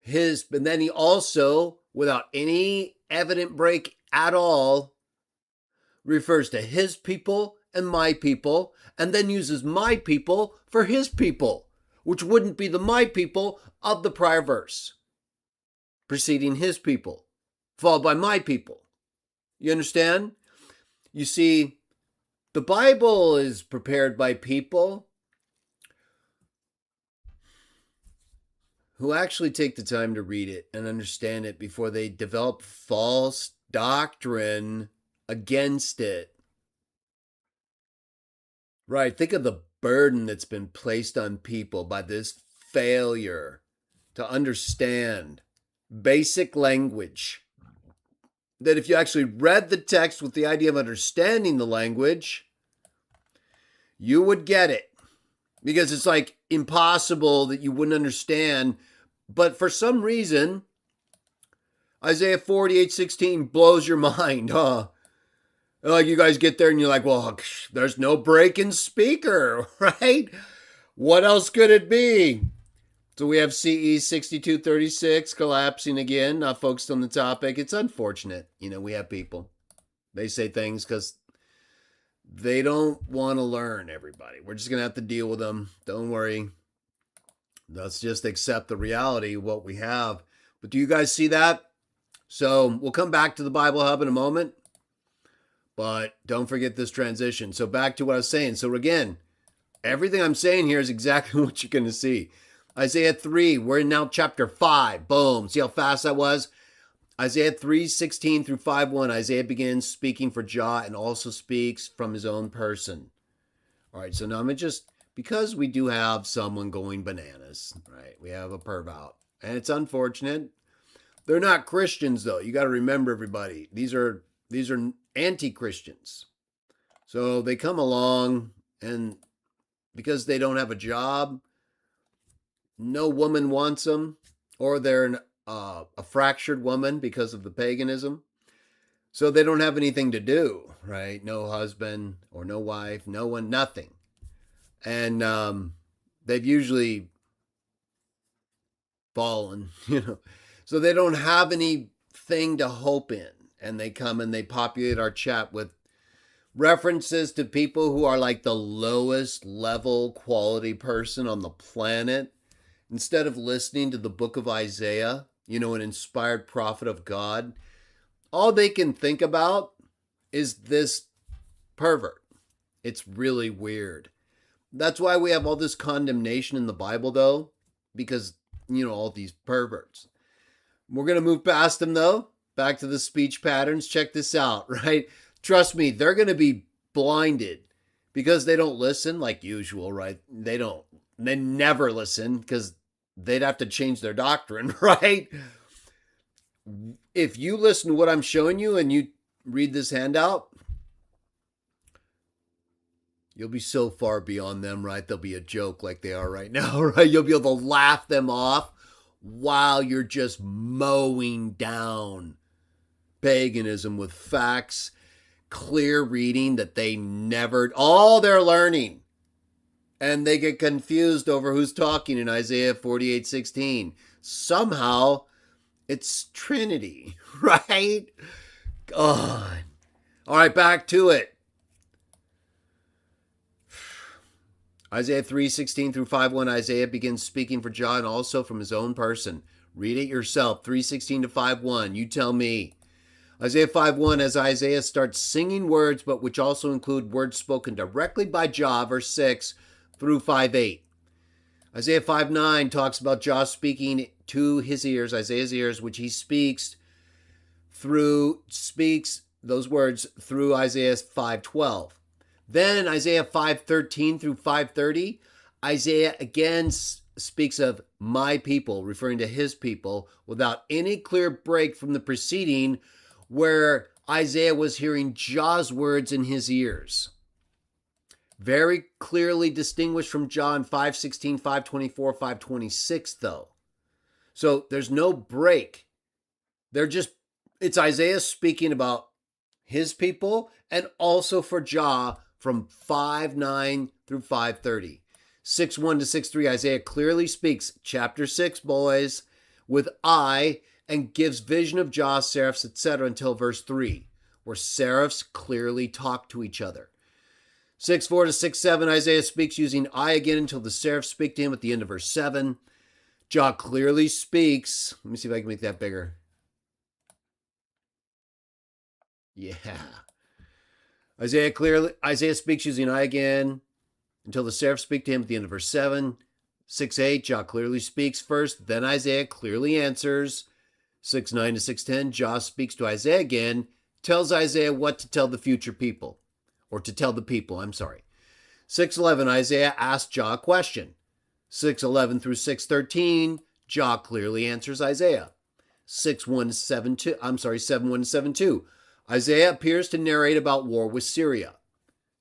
And then he also, without any evident break at all, refers to his people and my people, and then uses my people for his people, which wouldn't be the my people of the prior verse, preceding his people, followed by my people. You understand? You see, the Bible is prepared by people who actually take the time to read it and understand it before they develop false doctrine against it. Right, think of the burden that's been placed on people by this failure to understand basic language. That if you actually read the text with the idea of understanding the language, you would get it. Because it's like impossible that you wouldn't understand. But for some reason, Isaiah 48:16 blows your mind, huh? Like you guys get there and you're like, well, there's no break in speaker, right? What else could it be? So we have CE 6236 collapsing again, not focused on the topic. It's unfortunate. We have people. They say things because they don't want to learn, everybody. We're just going to have to deal with them. Don't worry. Let's just accept the reality of what we have. But do you guys see that? So we'll come back to the Bible Hub in a moment. But don't forget this transition. So back to what I was saying. So again, everything I'm saying here is exactly what you're going to see. Isaiah 3, we're in now chapter 5. Boom. See how fast that was? Isaiah 3:16 through 5:1. Isaiah begins speaking for Jah and also speaks from his own person. All right, so now I'm going to just, because we do have someone going bananas, right? We have a perv out. And it's unfortunate. They're not Christians, though. You got to remember, everybody. These are anti-Christians. So they come along, and because they don't have a job, no woman wants them, or they're a fractured woman because of the paganism. So they don't have anything to do, right? No husband or no wife, no one, nothing. And they've usually fallen, So they don't have anything to hope in. And they come and they populate our chat with references to people who are like the lowest level quality person on the planet. Instead of listening to the book of Isaiah, an inspired prophet of God, all they can think about is this pervert. It's really weird. That's why we have all this condemnation in the Bible, though, because, all these perverts. We're going to move past them, though. Back to the speech patterns. Check this out, right? Trust me, they're going to be blinded because they don't listen like usual, right? They never listen because they'd have to change their doctrine, right? If you listen to what I'm showing you and you read this handout, you'll be so far beyond them, right? They'll be a joke like they are right now, right? You'll be able to laugh them off while you're just mowing down paganism with facts, clear reading that all they're learning. And they get confused over who's talking in Isaiah 48:16. Somehow, it's Trinity, right? God. All right, back to it. Isaiah 3:16 through 5:1. Isaiah begins speaking for Jah and also from his own person. Read it yourself. 3:16 to 5:1. You tell me. Isaiah 5:1, as Isaiah starts singing words, but which also include words spoken directly by Jah, verse 6 through 5:8. Isaiah 5:9 talks about Jah speaking to his ears, Isaiah's ears, which he speaks those words through Isaiah 5:12. Then Isaiah 5:13 through 5:30, Isaiah again speaks of my people, referring to his people, without any clear break from the preceding, where Isaiah was hearing Jah's words in his ears. Very clearly distinguished from John 5:16, 5:24, 5:26, though. So there's no break. It's Isaiah speaking about his people and also for Jah from 5:9 through 5:30. 6:1 to 6:3, Isaiah clearly speaks, chapter 6, boys, with I, and gives vision of Jah, seraphs, etc. until verse 3, where seraphs clearly talk to each other. 6:4 to 6:7, Isaiah speaks using I again until the seraphs speak to him at the end of verse 7. Jah clearly speaks. Let me see if I can make that bigger. Yeah. Isaiah speaks using I again until the seraphs speak to him at the end of verse 7. 6:8, Jah clearly speaks first, then Isaiah clearly answers. 6:9 to 6:10, Jah speaks to Isaiah again, tells Isaiah what to tell the future people, or to tell the people, 6:11, Isaiah asks Jah a question. 6:11 through 6:13, Jah clearly answers Isaiah. 7:1 to 7:2, Isaiah appears to narrate about war with Syria.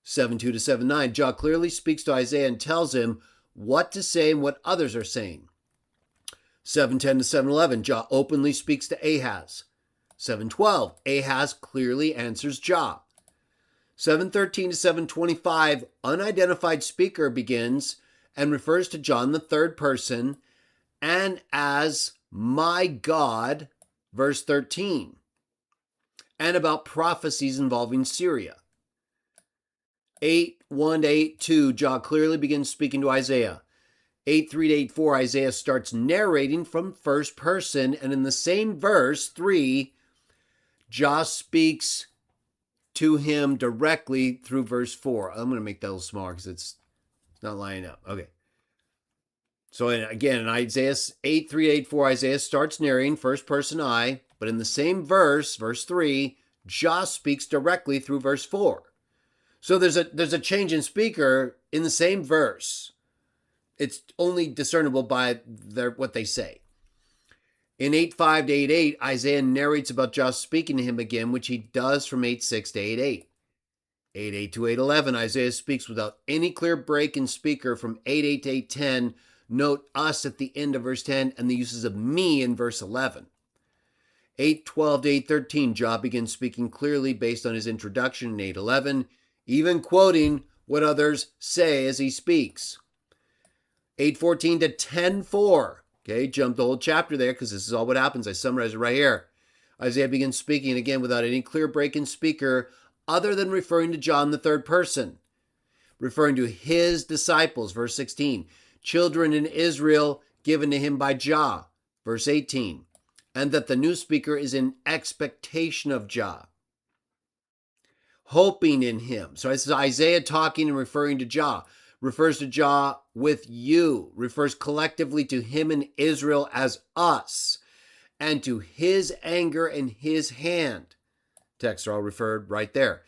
7:2 to 7:9, Jah clearly speaks to Isaiah and tells him what to say and what others are saying. 7:10 to 7:11, Jah openly speaks to Ahaz. 7:12, Ahaz clearly answers Jah. 7:13 to 7:25, unidentified speaker begins and refers to Jah in the third person and as my God, verse 13, and about prophecies involving Syria. 8:1 to 8:2, Jah clearly begins speaking to Isaiah. 8:3 to 8:4, Isaiah starts narrating from first person, and in the same verse 3, Jah speaks to him directly through verse 4. I'm going to make that a little smaller because it's not lining up. Okay. So again, in Isaiah 8:3 to 8:4, Isaiah starts narrating first person I, but in the same verse, verse 3, Jah speaks directly through verse 4. So there's a change in speaker in the same verse. It's only discernible by what they say. In 8:5 to 8:8, Isaiah narrates about Jah speaking to him again, which he does from 8:6 to 8:8. 8:8 to 8:11, Isaiah speaks without any clear break in speaker from 8:8 to 8:10. Note us at the end of verse 10 and the uses of me in verse 11. 8:12 to 8:13, Jah begins speaking clearly based on his introduction in 8:11, even quoting what others say as he speaks. 8:14 to 10:4. Okay, jump the whole chapter there because this is all what happens. I summarize it right here. Isaiah begins speaking again without any clear break in speaker other than referring to Jah in the third person, referring to his disciples, verse 16, children in Israel given to him by Jah, verse 18, and that the new speaker is in expectation of Jah, hoping in him. So it's Isaiah talking and referring to Jah, refers to Jah with you, refers collectively to him and Israel as us, and to his anger and his hand. Texts are all referred right there.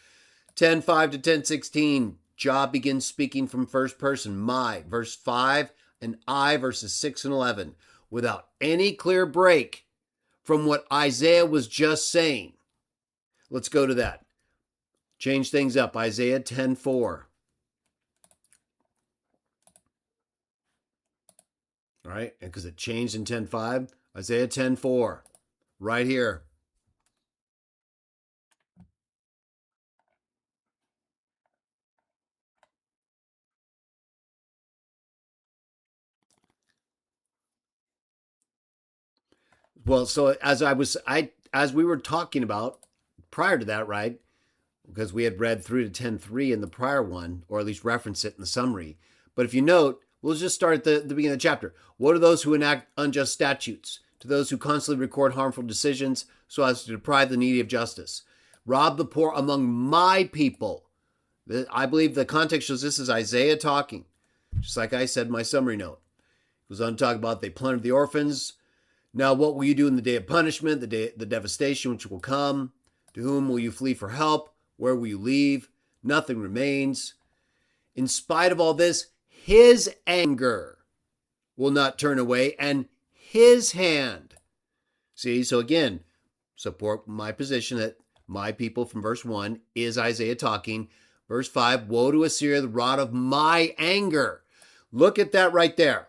10:5 to 10:16, Jah begins speaking from first person, my, verse 5, and I, verses 6 and 11, without any clear break from what Isaiah was just saying. Let's go to that. Change things up. Isaiah 10:4. All right, and because it changed in 10:5, Isaiah 10:4, right here. Well, so as we were talking about prior to that, right? Because we had read through to 10:3 in the prior one, or at least reference it in the summary. But if you note, we'll just start at the beginning of the chapter. What are those who enact unjust statutes? To those who constantly record harmful decisions so as to deprive the needy of justice. Rob the poor among my people. I believe the context shows this is Isaiah talking. Just like I said in my summary note. It goes on to talk about they plundered the orphans. Now what will you do in the day of punishment, the devastation which will come? To whom will you flee for help? Where will you leave? Nothing remains. In spite of all this, his anger will not turn away, and his hand. See, so again, support my position that my people from verse 1 is Isaiah talking. Verse 5, woe to Assyria, the rod of my anger. Look at that right there.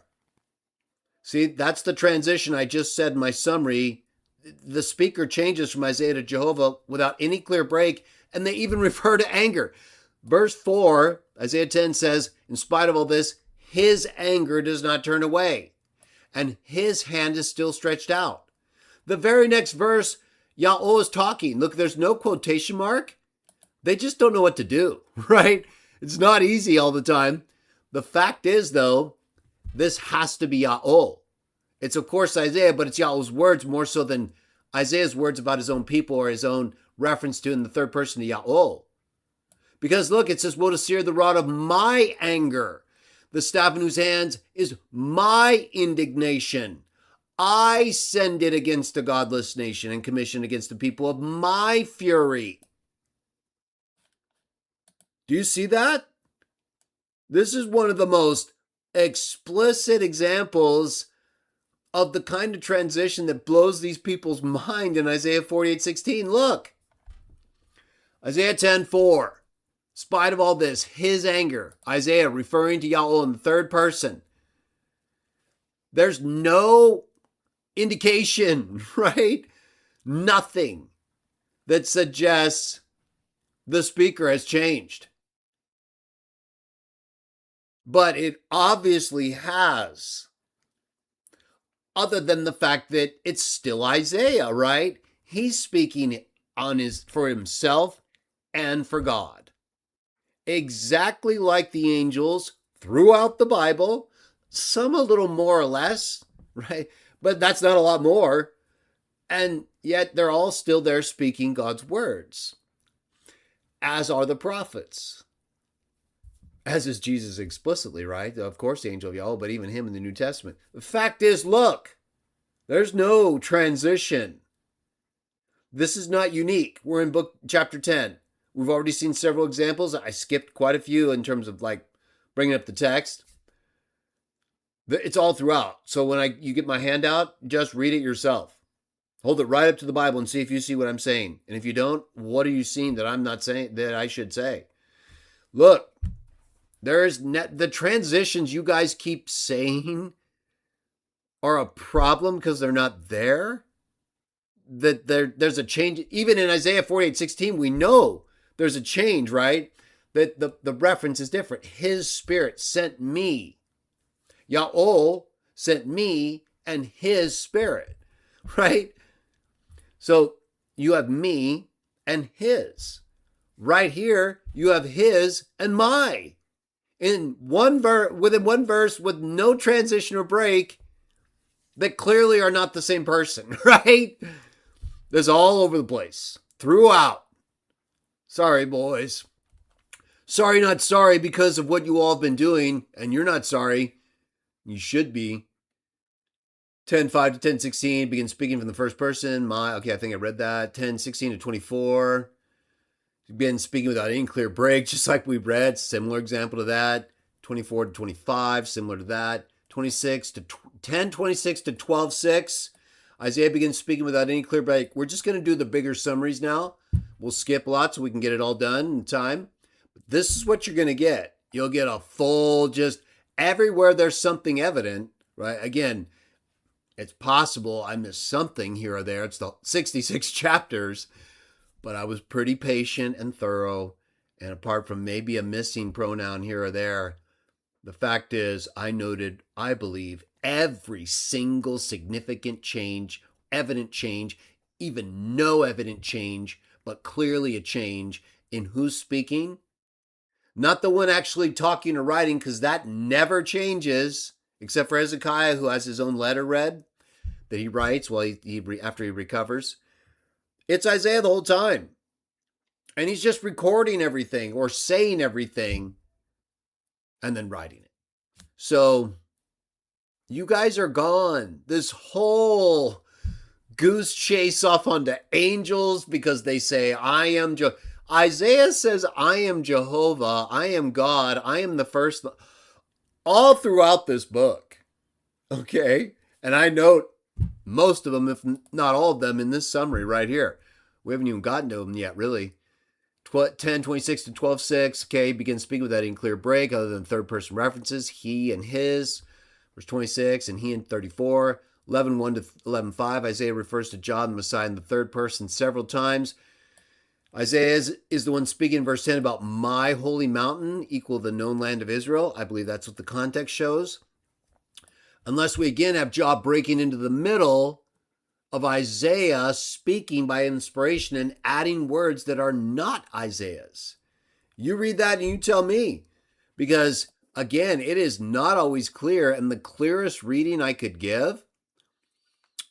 See, that's the transition I just said in my summary. The speaker changes from Isaiah to Jehovah without any clear break, and they even refer to anger. Verse 4, Isaiah 10 says, in spite of all this, his anger does not turn away, and his hand is still stretched out. The very next verse Yaho is talking. Look, there's no quotation mark. They just don't know what to do, right? It's not easy all the time. The fact is, though, this has to be Yaho. It's, of course, Isaiah, but it's Yaho's words more so than Isaiah's words about his own people or his own reference to in the third person to Yaho. Because look, it says, woe to sear the rod of my anger. The staff in whose hands is my indignation. I send it against a godless nation and commission against the people of my fury. Do you see that? This is one of the most explicit examples of the kind of transition that blows these people's mind in Isaiah 48:16. Look, Isaiah 10:4. In spite of all this, his anger, Isaiah referring to Yaho in the third person. There's no indication, right? Nothing that suggests the speaker has changed. But it obviously has. Other than the fact that it's still Isaiah, right? He's speaking for himself and for God. Exactly like the angels throughout the Bible, some a little more or less, right? But that's not a lot more. And yet they're all still there speaking God's words, as are the prophets. As is Jesus explicitly, right? Of course, the angel of Yahweh, but even him in the New Testament. The fact is, look, there's no transition. This is not unique. We're in chapter 10. We've already seen several examples. I skipped quite a few in terms of like bringing up the text. It's all throughout. So when you get my handout, just read it yourself. Hold it right up to the Bible and see if you see what I'm saying. And if you don't, what are you seeing that I'm not saying that I should say? Look, the transitions you guys keep saying are a problem because they're not there. That there's a change. Even in Isaiah 48:16, we know there's a change, right? That the reference is different. His spirit sent me. Yaho sent me and his spirit, right? So you have me and his. Right here, you have his and my. In within one verse with no transition or break, that clearly are not the same person, right? This all over the place, throughout. Sorry, boys. Sorry, not sorry because of what you all have been doing, and you're not sorry. You should be. 10:5 to 10:16, begin speaking from the first person. Okay, I think I read that. 10:16 to 24. Begin speaking without any clear break, just like we read. Similar example to that. 24 to 25, similar to that. 10:26 to 12:6. Isaiah begins speaking without any clear break. We're just going to do the bigger summaries now. We'll skip a lot so we can get it all done in time. But this is what you're going to get. You'll get a full, just everywhere there's something evident, right? Again, it's possible I missed something here or there. It's the 66 chapters, but I was pretty patient and thorough. And apart from maybe a missing pronoun here or there, the fact is I noted, I believe, every single significant change, evident change, even no evident change, but clearly a change in who's speaking. Not the one actually talking or writing, because that never changes, except for Hezekiah, who has his own letter read that he writes after he recovers. It's Isaiah the whole time. And he's just recording everything or saying everything and then writing it. So you guys are gone. This whole goose chase off onto angels because they say, I am Isaiah says, I am Jehovah, I am God, I am the first, all throughout this book. Okay? And I note most of them, if not all of them, in this summary right here. We haven't even gotten to them yet, really. 10:26 to 12:6, okay, begins speaking without any clear break other than third person references, he and his. Verse 26, and he in 34. 11:1 to 11:5, Isaiah refers to Jah, the Messiah, in the third person several times. Isaiah is the one speaking in verse 10 about my holy mountain, equal the known land of Israel. I believe that's what the context shows. Unless we again have Jah breaking into the middle of Isaiah speaking by inspiration and adding words that are not Isaiah's. You read that and you tell me, because again, it is not always clear. And the clearest reading I could give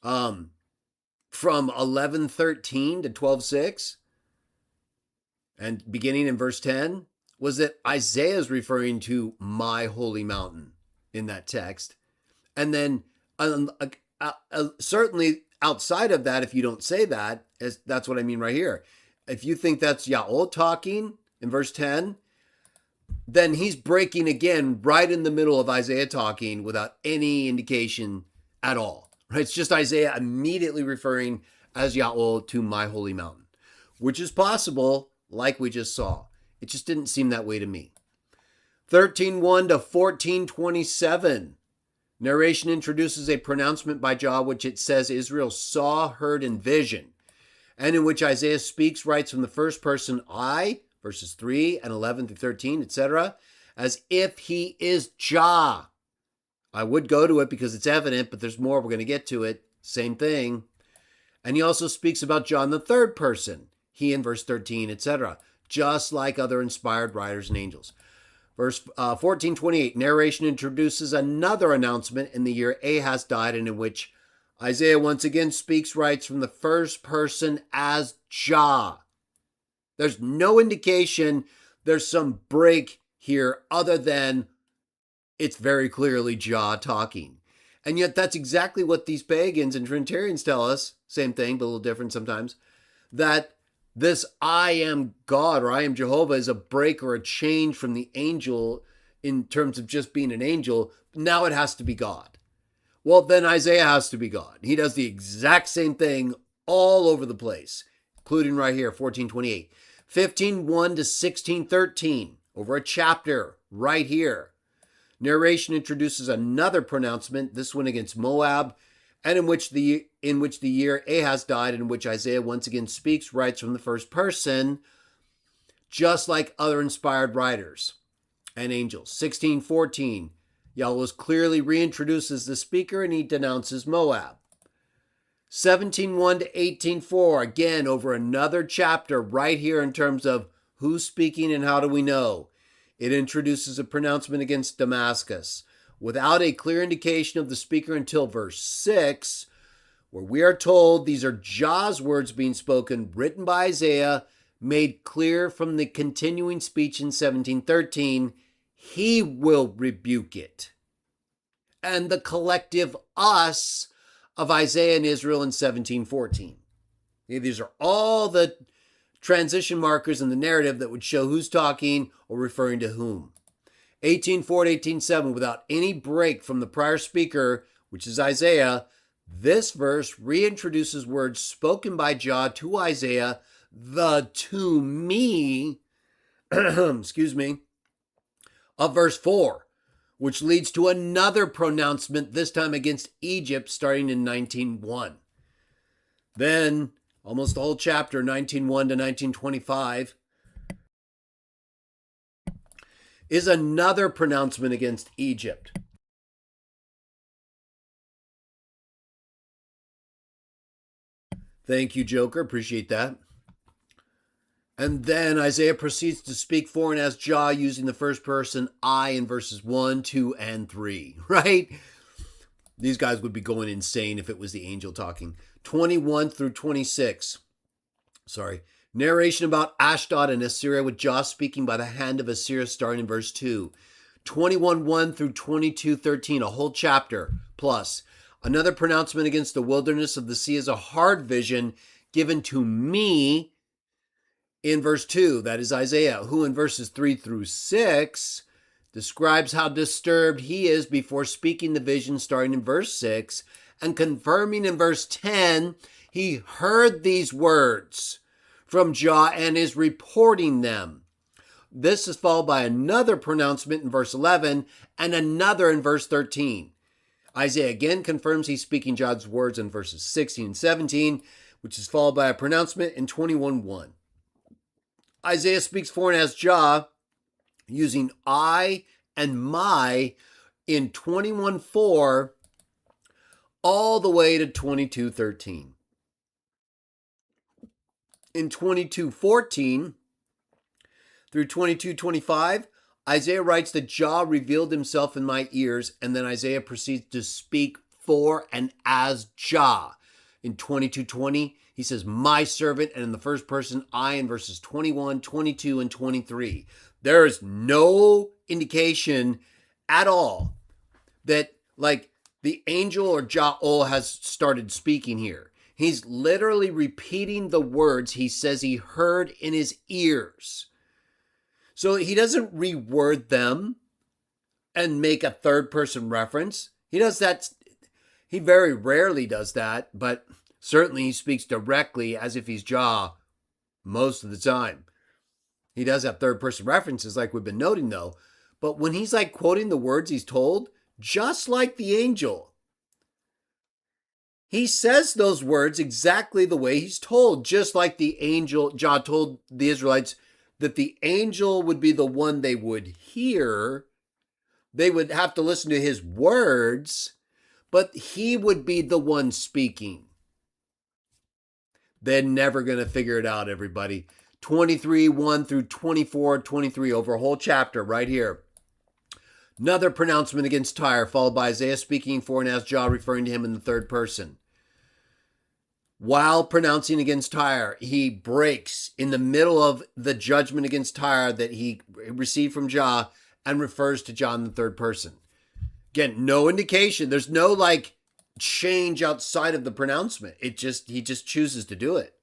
from 11:13 to 12:6 and beginning in verse 10 was that Isaiah is referring to my holy mountain in that text. And then certainly outside of that, if you don't say that, that's what I mean right here. If you think that's Jaho talking in verse 10, then he's breaking again right in the middle of Isaiah talking without any indication at all. Right? It's just Isaiah immediately referring as Jaho to my holy mountain, which is possible, like we just saw. It just didn't seem that way to me. 13:1 to 14:27. Narration introduces a pronouncement by Jah, which it says Israel saw, heard, in vision, and in which Isaiah speaks, writes from the first person I, verses 3 and 11 through 13, etc., as if he is Jah. I would go to it because it's evident, but there's more. We're going to get to it. Same thing. And he also speaks about Jah in the third person, he in verse 13, etc., just like other inspired writers and angels. Verse 14:28, narration introduces another announcement in the year Ahaz died, and in which Isaiah once again speaks, writes from the first person as Jah. There's no indication there's some break here other than it's very clearly Jah talking. And yet that's exactly what these pagans and Trinitarians tell us, same thing, but a little different sometimes, that this I am God or I am Jehovah is a break or a change from the angel in terms of just being an angel. Now it has to be God. Well, then Isaiah has to be God. He does the exact same thing all over the place, including right here, 14:28. 15:1 to 16:13, over a chapter right here. Narration introduces another pronouncement, this one against Moab, and in which the year Ahaz died, in which Isaiah once again speaks, writes from the first person, just like other inspired writers and angels. 16:14, Yahweh clearly reintroduces the speaker and he denounces Moab. 17:1 to 18:4, again over another chapter right here in terms of who's speaking and how do we know. It introduces a pronouncement against Damascus without a clear indication of the speaker until verse 6, where we are told these are Jah's words being spoken, written by Isaiah, made clear from the continuing speech in 17:13, he will rebuke it. And the collective us of Isaiah and Israel in 17:14. These are all the transition markers in the narrative that would show who's talking or referring to whom. 18:4 to 18:7, without any break from the prior speaker, which is Isaiah, this verse reintroduces words spoken by Jah to Isaiah, the to me, excuse me, of verse 4, which leads to another pronouncement, this time against Egypt, starting in 19:1. Then, almost the whole chapter, 19:1 to 19:25, is another pronouncement against Egypt. Thank you, Joker. Appreciate that. And then Isaiah proceeds to speak for and as Jah using the first person I in verses 1, 2, and 3, right? These guys would be going insane if it was the angel talking. 21 through 26. Narration about Ashdod and Assyria with Jah speaking by the hand of Assyria starting in verse 2. 21:1 through 22:13, a whole chapter plus. Another pronouncement against the wilderness of the sea as a hard vision given to me in verse 2, that is Isaiah, who in verses 3 through 6 describes how disturbed he is before speaking the vision starting in verse 6 and confirming in verse 10 he heard these words from Jah and is reporting them. This is followed by another pronouncement in verse 11 and another in verse 13. Isaiah again confirms he's speaking Jah's words in verses 16 and 17, which is followed by a pronouncement in 21:1. Isaiah speaks for and as Jah using I and my in 21:4 all the way to 22:13. In 22:14 through 22:25, Isaiah writes that Jah revealed himself in my ears, and then Isaiah proceeds to speak for and as Jah. In 22:20, he says, my servant, and in the first person, I, in verses 21, 22, and 23. There is no indication at all that, like, the angel or Jaho has started speaking here. He's literally repeating the words he says he heard in his ears. So he doesn't reword them and make a third person reference. He does that. He very rarely does that, but certainly he speaks directly as if he's Jah most of the time. He does have third person references like we've been noting though. But when he's like quoting the words he's told, just like the angel, he says those words exactly the way he's told, just like the angel, Jah told the Israelites that the angel would be the one they would hear. They would have to listen to his words, but he would be the one speaking. They're never going to figure it out, everybody. 23, 1 through 24, 23, over a whole chapter right here. Another pronouncement against Tyre, followed by Isaiah speaking for and as Jah, referring to him in the third person. While pronouncing against Tyre, he breaks in the middle of the judgment against Tyre that he received from Jah and refers to Jah in the third person. Again, no indication. There's no like change outside of the pronouncement. He just chooses to do it.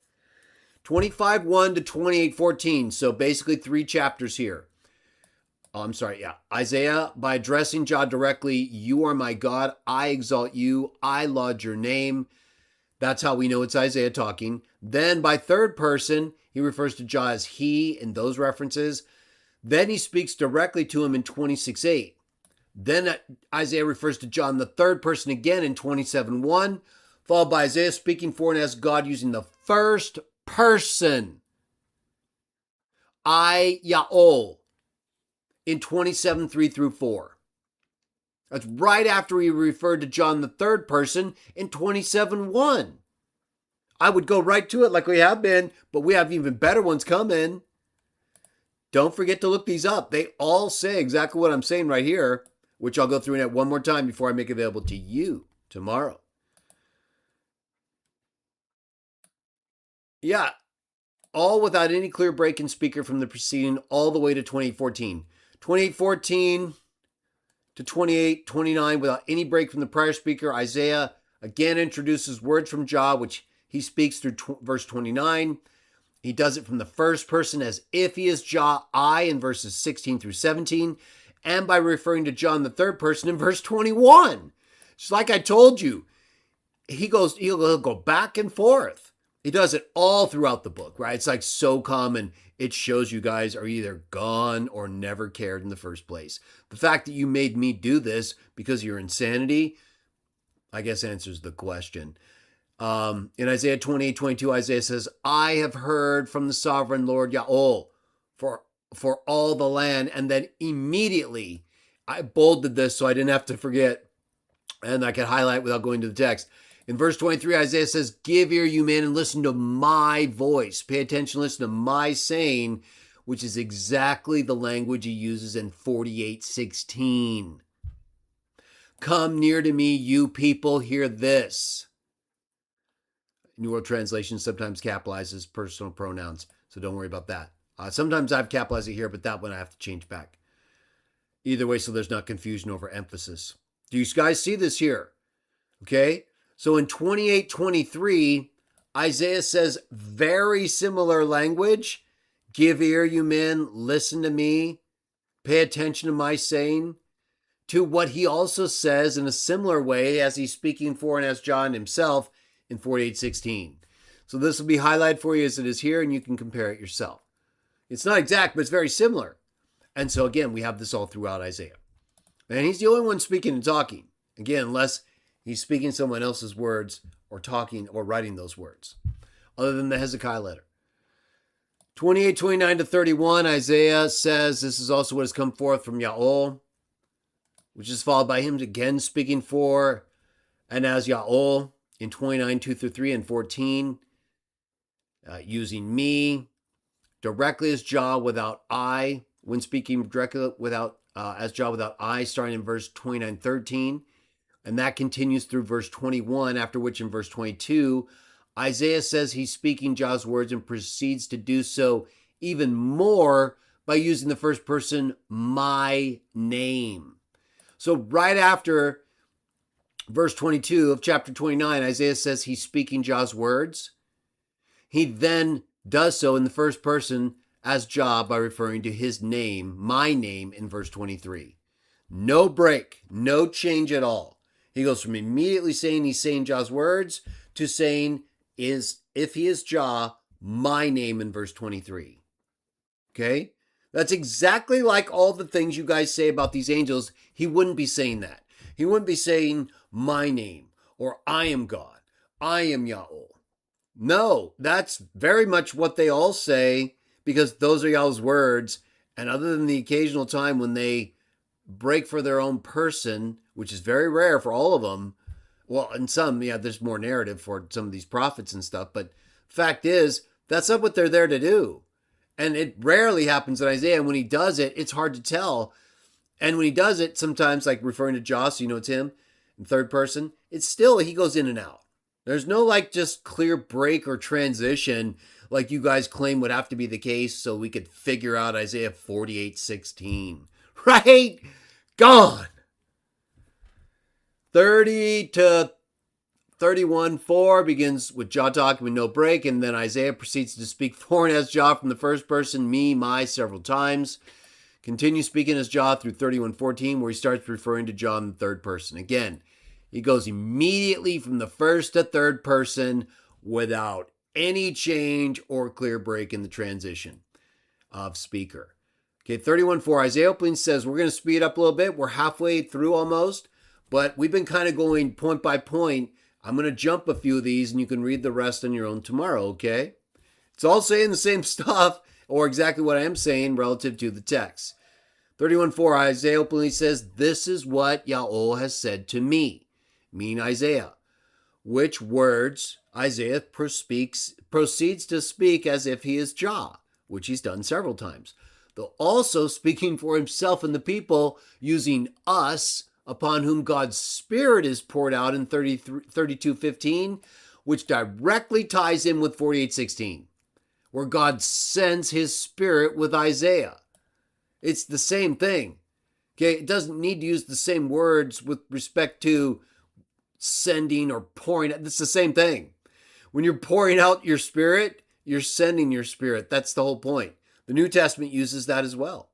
25:1 to 28:14. So basically 3 chapters here. Isaiah, by addressing Jah directly, you are my God. I exalt you. I laud your name. That's how we know it's Isaiah talking. Then by third person, he refers to Jah as he in those references. Then he speaks directly to him in 26:8. Then Isaiah refers to Jah in the third person again in 27:1, followed by Isaiah speaking for and as God using the first person, I, Yaol, in 27:3 through 4. That's right after he referred to Jah in the third person in 27:1. I would go right to it like we have been, but we have even better ones coming. Don't forget to look these up. They all say exactly what I'm saying right here, which I'll go through it one more time before I make it available to you tomorrow. Yeah, all without any clear break in speaker from the preceding all the way to 28:14. 28:14 to 28:29 without any break from the prior speaker. Isaiah again introduces words from Jah, which he speaks through verse 29. He does it from the first person as if he is Jah, I, in verses 16 through 17, and by referring to Jah in the third person in verse 21. It's like I told you, he'll go back and forth. He does it all throughout the book, right? It's like so common. It shows you guys are either gone or never cared in the first place. The fact that you made me do this because of your insanity, I guess answers the question. In Isaiah 28:22, Isaiah says, I have heard from the sovereign Lord Yaol for all the land. And then immediately, I bolded this so I didn't have to forget, and I could highlight without going to the text. In verse 23, Isaiah says, give ear, you men, and listen to my voice. Pay attention, listen to my saying, which is exactly the language he uses in 48:16. Come near to me, you people, hear this. New World Translation sometimes capitalizes personal pronouns, so don't worry about that. Sometimes I've capitalized it here, but that one I have to change back. Either way, so there's not confusion over emphasis. Do you guys see this here? Okay, so in 28:23, Isaiah says very similar language. Give ear, you men, listen to me, pay attention to my saying, to what he also says in a similar way as he's speaking for and as John himself in 48:16. So this will be highlighted for you as it is here, and you can compare it yourself. It's not exact, but it's very similar. And so again, we have this all throughout Isaiah. And he's the only one speaking and talking. Again, unless he's speaking someone else's words or talking or writing those words, other than the Hezekiah letter. 28:29 to 31, Isaiah says, this is also what has come forth from Yaol, which is followed by him again speaking for And as Yaol in 29, 2 through 3 and 14, using me directly as Jah without I, when speaking directly without as Jah without I, starting in verse 29, 13. And that continues through verse 21, after which in verse 22, Isaiah says he's speaking Jah's words and proceeds to do so even more by using the first person, my name. So right after verse 22 of chapter 29, Isaiah says he's speaking Jah's words. He then does so in the first person as Jah by referring to his name, my name, in verse 23. No break, no change at all. He goes from immediately saying he's saying Jah's words to saying, if he is Jah, my name in verse 23. Okay? That's exactly like all the things you guys say about these angels. He wouldn't be saying that. He wouldn't be saying my name or I am God. I am Yaho. No, that's very much what they all say because those are Yahweh's words. And other than the occasional time when they break for their own person, which is very rare for all of them. Well, in some, yeah, there's more narrative for some of these prophets and stuff. But fact is, that's not what they're there to do. And it rarely happens in Isaiah. And when he does it, it's hard to tell. And when he does it, sometimes like referring to Jah, so you know it's him, in third person, it's still, he goes in and out. There's no like just clear break or transition like you guys claim would have to be the case so we could figure out Isaiah 48:16. Right? Gone. 30 to 31:4 begins with Jah talking with no break, and then Isaiah proceeds to speak for and as Jah from the first person, me, my, several times. Continue speaking as Jah through 31:14, where he starts referring to Jah in the third person. Again, he goes immediately from the first to third person without any change or clear break in the transition of speaker. Okay, 31:4, Isaiah opening says, we're going to speed up a little bit. We're halfway through almost, but we've been kind of going point by point. I'm going to jump a few of these and you can read the rest on your own tomorrow, okay? It's all saying the same stuff or exactly what I am saying relative to the text. 31:4, Isaiah openly says, this is what Yaho has said to me, meaning Isaiah, which words Isaiah proceeds to speak as if he is Jah, which he's done several times, though also speaking for himself and the people, using us, upon whom God's Spirit is poured out in 32:15, which directly ties in with 48:16, where God sends his Spirit with Isaiah. It's the same thing. Okay, it doesn't need to use the same words with respect to sending or pouring. It's the same thing. When you're pouring out your Spirit, you're sending your Spirit. That's the whole point. The New Testament uses that as well.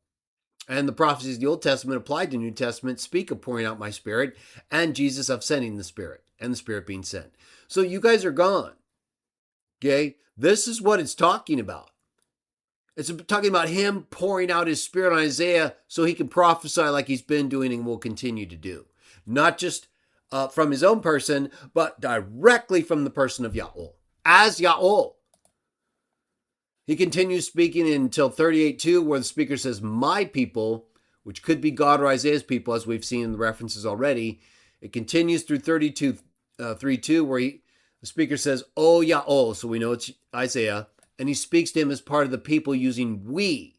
And the prophecies of the Old Testament applied to the New Testament speak of pouring out my Spirit and Jesus of sending the Spirit and the Spirit being sent. So you guys are gone. Okay? This is what it's talking about. It's talking about him pouring out his Spirit on Isaiah so he can prophesy like he's been doing and will continue to do. Not just from his own person, but directly from the person of Yaho. As Yaho. He continues speaking until 38:2, where the speaker says, my people, which could be God or Isaiah's people, as we've seen in the references already. It continues through 32:3-2, where the speaker says, oh Yaho, so we know it's Isaiah, and he speaks to him as part of the people using we,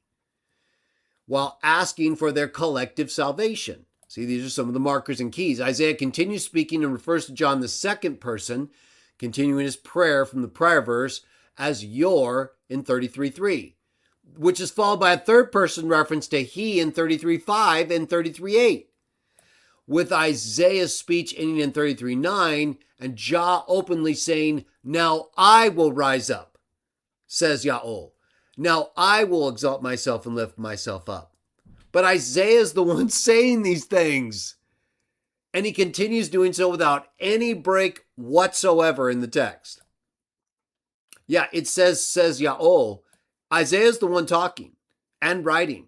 while asking for their collective salvation. See, these are some of the markers and keys. Isaiah continues speaking and refers to John the second person, continuing his prayer from the prior verse as your in 33:3, which is followed by a third person reference to he in 33:5 and 33:8, with Isaiah's speech ending in 33:9 and Jah openly saying, now I will rise up, says Yaho. Now I will exalt myself and lift myself up. But Isaiah is the one saying these things. And he continues doing so without any break whatsoever in the text. Yeah, it says Yaho. Isaiah is the one talking and writing.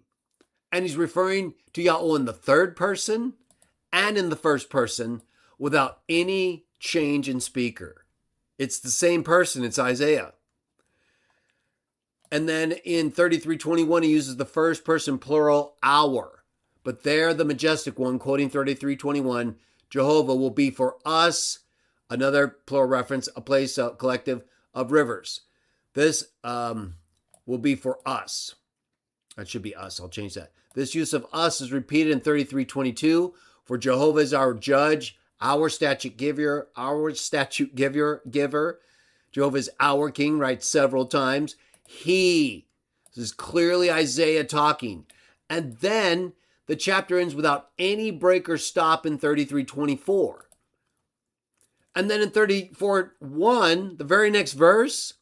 And he's referring to Yaho in the third person and in the first person without any change in speaker. It's the same person. It's Isaiah. And then in 33:21, he uses the first person plural, our. But there, the majestic one, quoting 33:21, Jehovah will be for us, another plural reference, a place, a collective of rivers. This will be for us. That should be us. I'll change that. This use of us is repeated in 33:22. For Jehovah is our judge, our statute giver, Jehovah is our king, right? Several times. He. This is clearly Isaiah talking. And then the chapter ends without any break or stop in 33:24. And then in 34:1, the very next verse,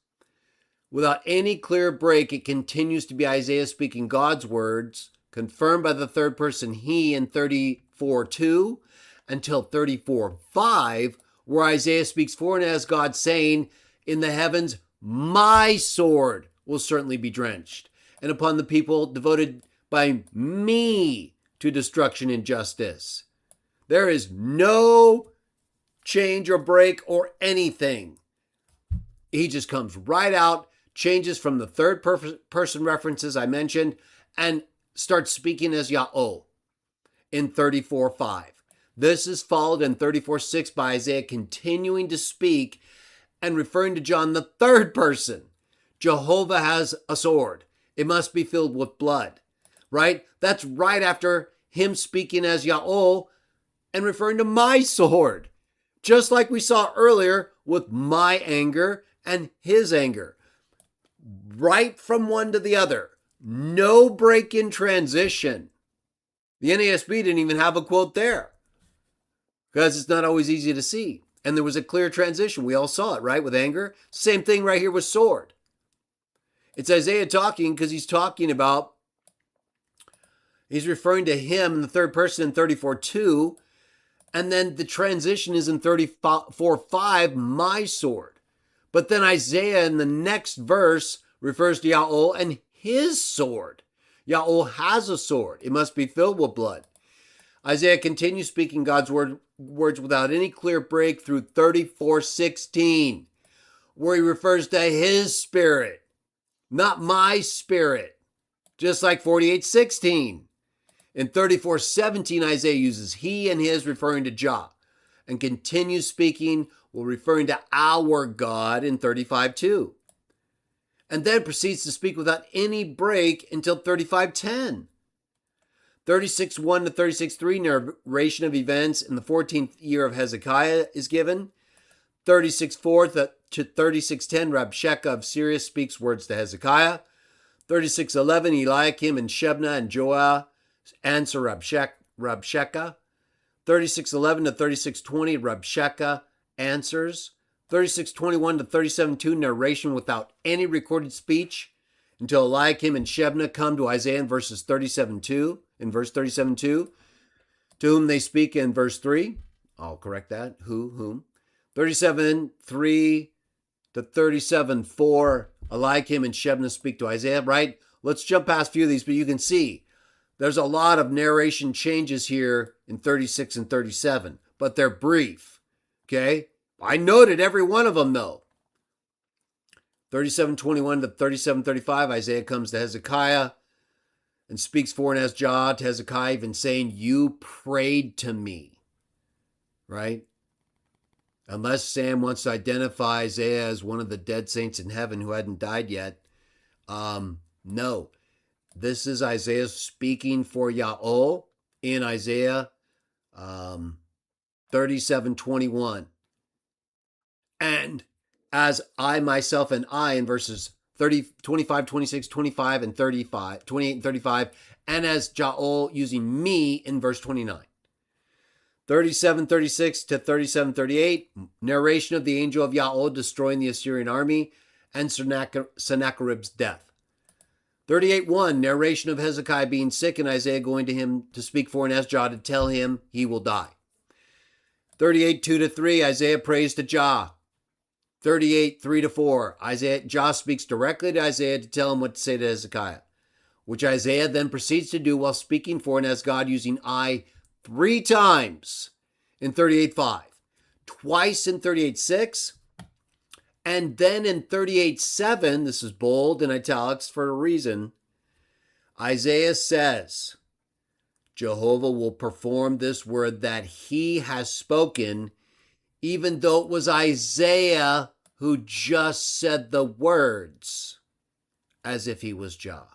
without any clear break, it continues to be Isaiah speaking God's words, confirmed by the third person he in 34:2, until 34:5, where Isaiah speaks for and as God, saying, in the heavens, my sword will certainly be drenched, and upon the people devoted by me to destruction and justice. There is no change or break or anything. He just comes right out, changes from the third person references I mentioned, and starts speaking as Jaho in 34:5. This is followed in 34:6 by Isaiah continuing to speak and referring to John the third person. Jehovah has a sword. It must be filled with blood, right? That's right after him speaking as Jaho and referring to my sword, just like we saw earlier with my anger and his anger. Right from one to the other. No break in transition. The NASB didn't even have a quote there because it's not always easy to see. And there was a clear transition. We all saw it, right? With anger. Same thing right here with sword. It's Isaiah talking because he's talking about, he's referring to him in the third person in 34:2. And then the transition is in 34:5, my sword. But then Isaiah in the next verse refers to Jaho and his sword. Jaho has a sword. It must be filled with blood. Isaiah continues speaking God's words without any clear break through 34:16, where he refers to his spirit, not my spirit, just like 48:16. In 34:17, Isaiah uses he and his, referring to Jah, and continues speaking while referring to our God in 35:2. And then proceeds to speak without any break until 35:10. 36:1 to 36:3, narration of events in the 14th year of Hezekiah is given. 36:4 to 36:10, Rabshakeh of Syria speaks words to Hezekiah. 36:11, Eliakim and Shebna and Joah answer Rabshakeh. 36:11 to 36:20, Rabshakeh answers. 36:21 to 37:2, narration without any recorded speech until Eliakim and Shebna come to Isaiah in verse 37:2, to whom they speak in verse 3. I'll correct that. Whom. 37:3 to 37:4, Eliakim and Shebna speak to Isaiah, right? Let's jump past a few of these, but you can see there's a lot of narration changes here in 36 and 37, but they're brief, okay? I noted every one of them, though. 37:21 to 37:35, Isaiah comes to Hezekiah and speaks for and as Jah to Hezekiah, even saying, you prayed to me, right? Unless Sam wants to identify Isaiah as one of the dead saints in heaven who hadn't died yet. No. This is Isaiah speaking for Jaho in Isaiah 37:21. And as I myself and I in verses 25, 26, 25, and 35, 28 and 35, and as Jaho using me in verse 29. 37:36 to 37:38, narration of the angel of Jaho destroying the Assyrian army and Sennacherib's death. 38:1, narration of Hezekiah being sick and Isaiah going to him to speak for and as Jah to tell him he will die. 38:2 to 3, Isaiah prays to Jah. 38:3 to 4, Jah speaks directly to Isaiah to tell him what to say to Hezekiah, which Isaiah then proceeds to do while speaking for and as God, using I 3 times in 38:5, twice in 38:6, and then in 38:7, this is bold in italics for a reason, Isaiah says, Jehovah will perform this word that he has spoken, even though it was Isaiah who just said the words as if he was Jah.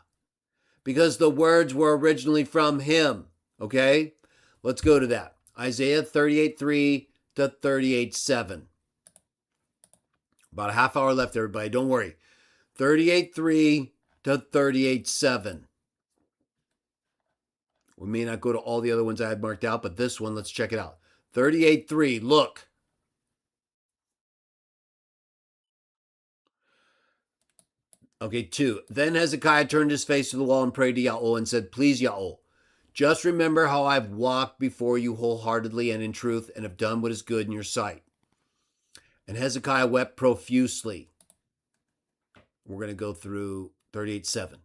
Because the words were originally from him. Okay? Let's go to that. Isaiah 38:3 to 38:7. About a half hour left, everybody. Don't worry. 38:3 to 38:7. We may not go to all the other ones I had marked out, but this one, let's check it out. 38:3. Look. Okay, 2. Then Hezekiah turned his face to the wall and prayed to Yaho and said, Please, Yaho, just remember how I've walked before you wholeheartedly and in truth and have done what is good in your sight. And Hezekiah wept profusely. We're going to go through 38:7.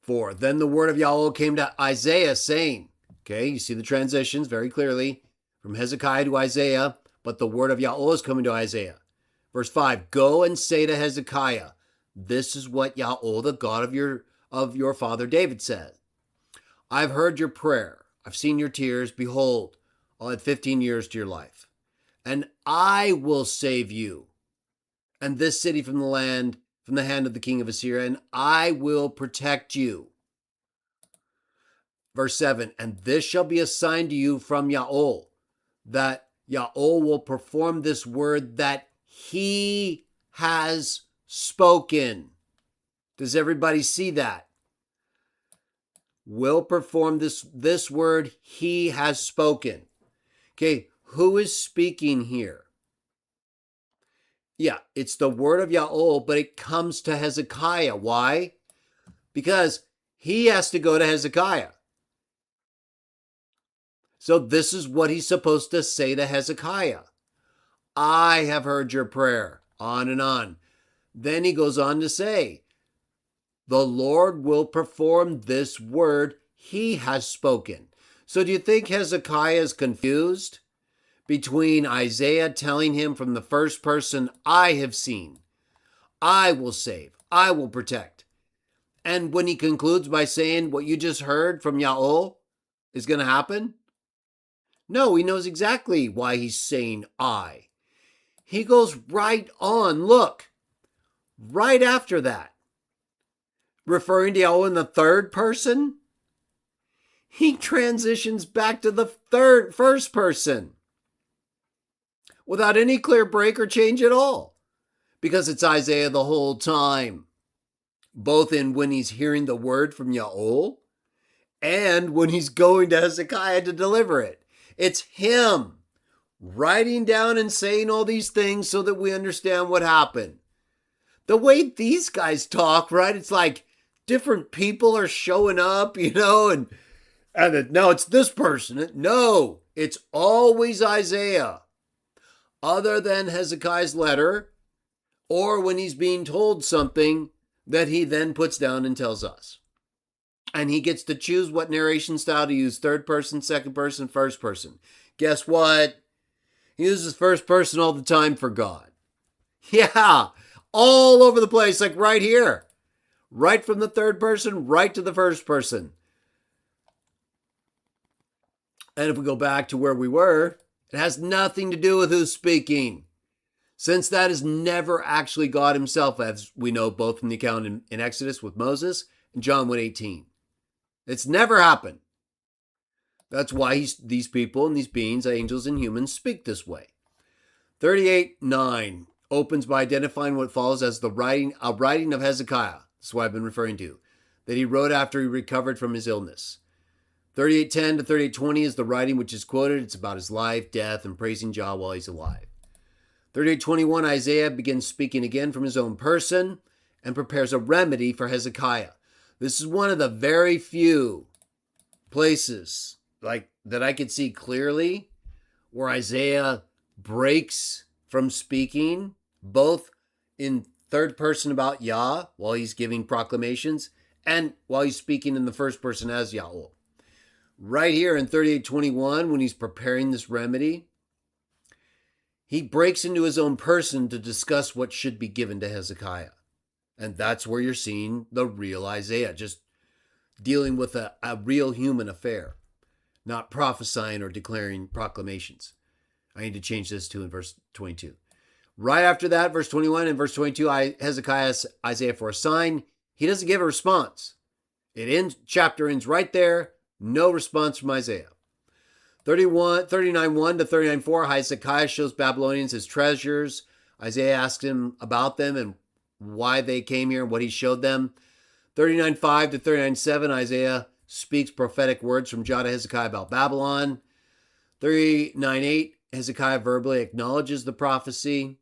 4. Then the word of Yahweh came to Isaiah saying, okay, you see the transitions very clearly from Hezekiah to Isaiah, but the word of Yahweh is coming to Isaiah. Verse 5, go and say to Hezekiah, this is what Yahweh, the God of your father David said. I've heard your prayer. I've seen your tears. Behold, I'll add 15 years to your life. And I will save you and this city from the hand of the king of Assyria, and I will protect you. Verse 7, and this shall be a sign to you from Yahweh, that Yahweh will perform this word that he has spoken. Does everybody see that? Will perform this word he has spoken. Okay, who is speaking here? Yeah, it's the word of Yahweh, but it comes to Hezekiah. Why? Because he has to go to Hezekiah. So this is what he's supposed to say to Hezekiah. I have heard your prayer, on and on. Then he goes on to say, the Lord will perform this word he has spoken. So do you think Hezekiah is confused between Isaiah telling him from the first person, I have seen, I will save, I will protect, and when he concludes by saying what you just heard from Yahweh is going to happen? No, he knows exactly why he's saying I. He goes right on, look, right after that, referring to Yahweh in the third person, he transitions back to the first person without any clear break or change at all, because it's Isaiah the whole time, both in when he's hearing the word from Yahweh and when he's going to Hezekiah to deliver it. It's him writing down and saying all these things so that we understand what happened. The way these guys talk, right? It's like different people are showing up, and now it's this person. No, it's always Isaiah. Other than Hezekiah's letter, or when he's being told something that he then puts down and tells us. And he gets to choose what narration style to use, third person, second person, first person. Guess what? He uses first person all the time for God. Yeah, all over the place, like right here. Right from the third person, right to the first person. And if we go back to where we were, it has nothing to do with who's speaking, since that is never actually God himself, as we know both from the account in Exodus with Moses and John 1:18. It's never happened. That's why these people and these beings, angels and humans, speak this way. 38:9 opens by identifying what follows as a writing of Hezekiah. That's what I've been referring to, that he wrote after he recovered from his illness. 38:10 to 38:20 is the writing which is quoted. It's about his life, death, and praising Jah while he's alive. 38:21, Isaiah begins speaking again from his own person and prepares a remedy for Hezekiah. This is one of the very few places that I could see clearly where Isaiah breaks from speaking, both in third person about Yah while he's giving proclamations and while he's speaking in the first person as Yahweh. Right here in 38:21, when he's preparing this remedy, he breaks into his own person to discuss what should be given to Hezekiah. And that's where you're seeing the real Isaiah, just dealing with a real human affair, not prophesying or declaring proclamations. I need to change this to in verse 22. Right after that, verse 21 and verse 22, Hezekiah asks Isaiah for a sign. He doesn't give a response. Chapter ends right there. No response from Isaiah. 39:1 to 39:4, Hezekiah shows Babylonians his treasures. Isaiah asks him about them and why they came here and what he showed them. 39:5 to 39:7, Isaiah speaks prophetic words from Jah to Hezekiah about Babylon. 39:8, Hezekiah verbally acknowledges the prophecy.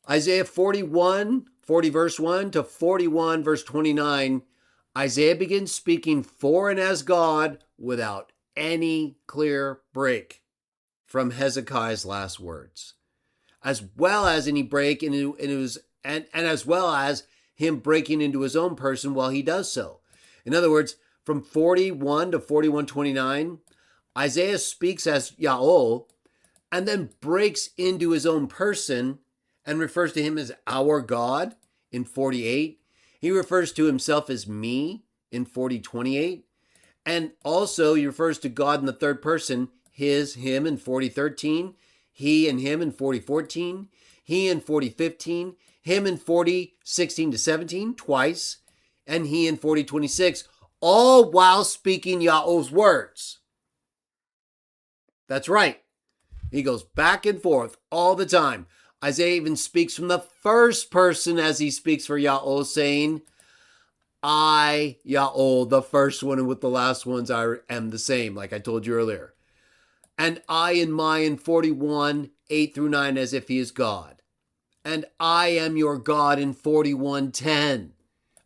Isaiah 40 verse 1 to 41 verse 29, Isaiah begins speaking for and as God without any clear break from Hezekiah's last words, as well as any break into his, and as well as him breaking into his own person while he does so. In other words, from 41 to 41:29, Isaiah speaks as Jaho and then breaks into his own person and refers to him as our God in 48. He refers to himself as me in 40:28. And also he refers to God in the third person, him in 40:13, he and him in 40:14, he in 40:15, him in 40:16 to 17, twice, and he in 40:26, all while speaking Yahweh's words. That's right. He goes back and forth all the time. Isaiah even speaks from the first person as he speaks for Yahweh, saying, I, Yahweh, the first one, and with the last ones, I am the same, like I told you earlier. And I and my in 41:8-9, as if he is God. And I am your God in 41:10.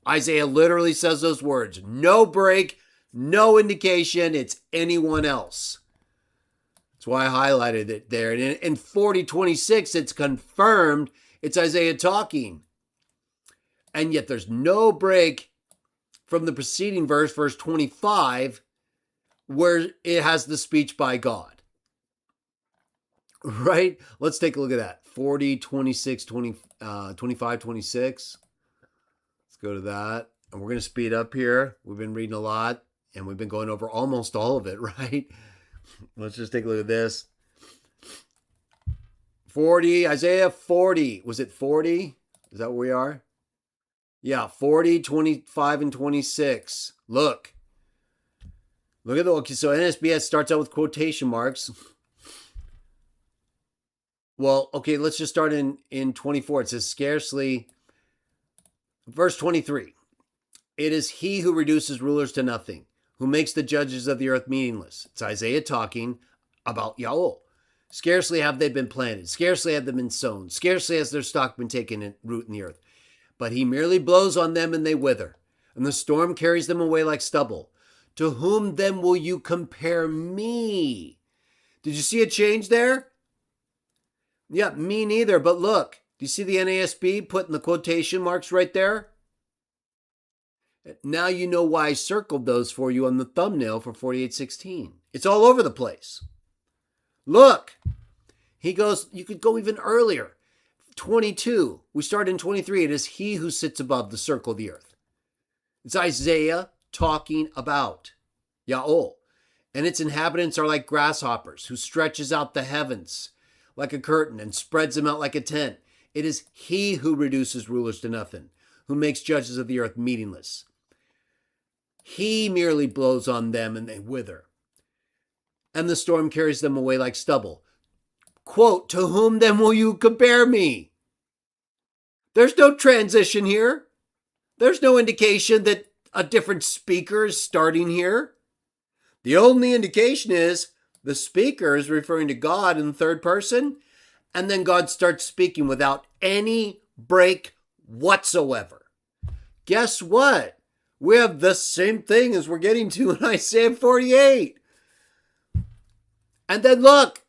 Isaiah literally says those words. No break, no indication it's anyone else. That's why I highlighted it there. And in 40:26, it's confirmed it's Isaiah talking. And yet there's no break from the preceding verse, verse 25, where it has the speech by God. Right? Let's take a look at that. 40:26, 25:26. Let's go to that. And we're going to speed up here. We've been reading a lot, and we've been going over almost all of it, right? Let's just take a look at this. 40, Isaiah 40. Was it 40? Is that where we are? Yeah, 40, 25, and 26. Look at the, okay, so NSBS starts out with quotation marks. Well, okay, let's just start in 24. It says scarcely, verse 23. It is he who reduces rulers to nothing, who makes the judges of the earth meaningless. It's Isaiah talking about Yahweh. Scarcely have they been planted. Scarcely have they been sown. Scarcely has their stock been taken root in the earth. But he merely blows on them and they wither, and the storm carries them away like stubble. To whom then will you compare me? Did you see a change there? Yeah, me neither. But look, do you see the NASB putting the quotation marks right there? Now you know why I circled those for you on the thumbnail for 48:16. It's all over the place. Look, he goes, you could go even earlier. 22, we start in 23. It is he who sits above the circle of the earth. It's Isaiah talking about Yahweh. And its inhabitants are like grasshoppers, who stretches out the heavens like a curtain and spreads them out like a tent. It is he who reduces rulers to nothing, who makes judges of the earth meaningless. He merely blows on them and they wither, and the storm carries them away like stubble. Quote, to whom then will you compare me? There's no transition here. There's no indication that a different speaker is starting here. The only indication is the speaker is referring to God in the third person, and then God starts speaking without any break whatsoever. Guess what? We have the same thing as we're getting to in Isaiah 48. And then look,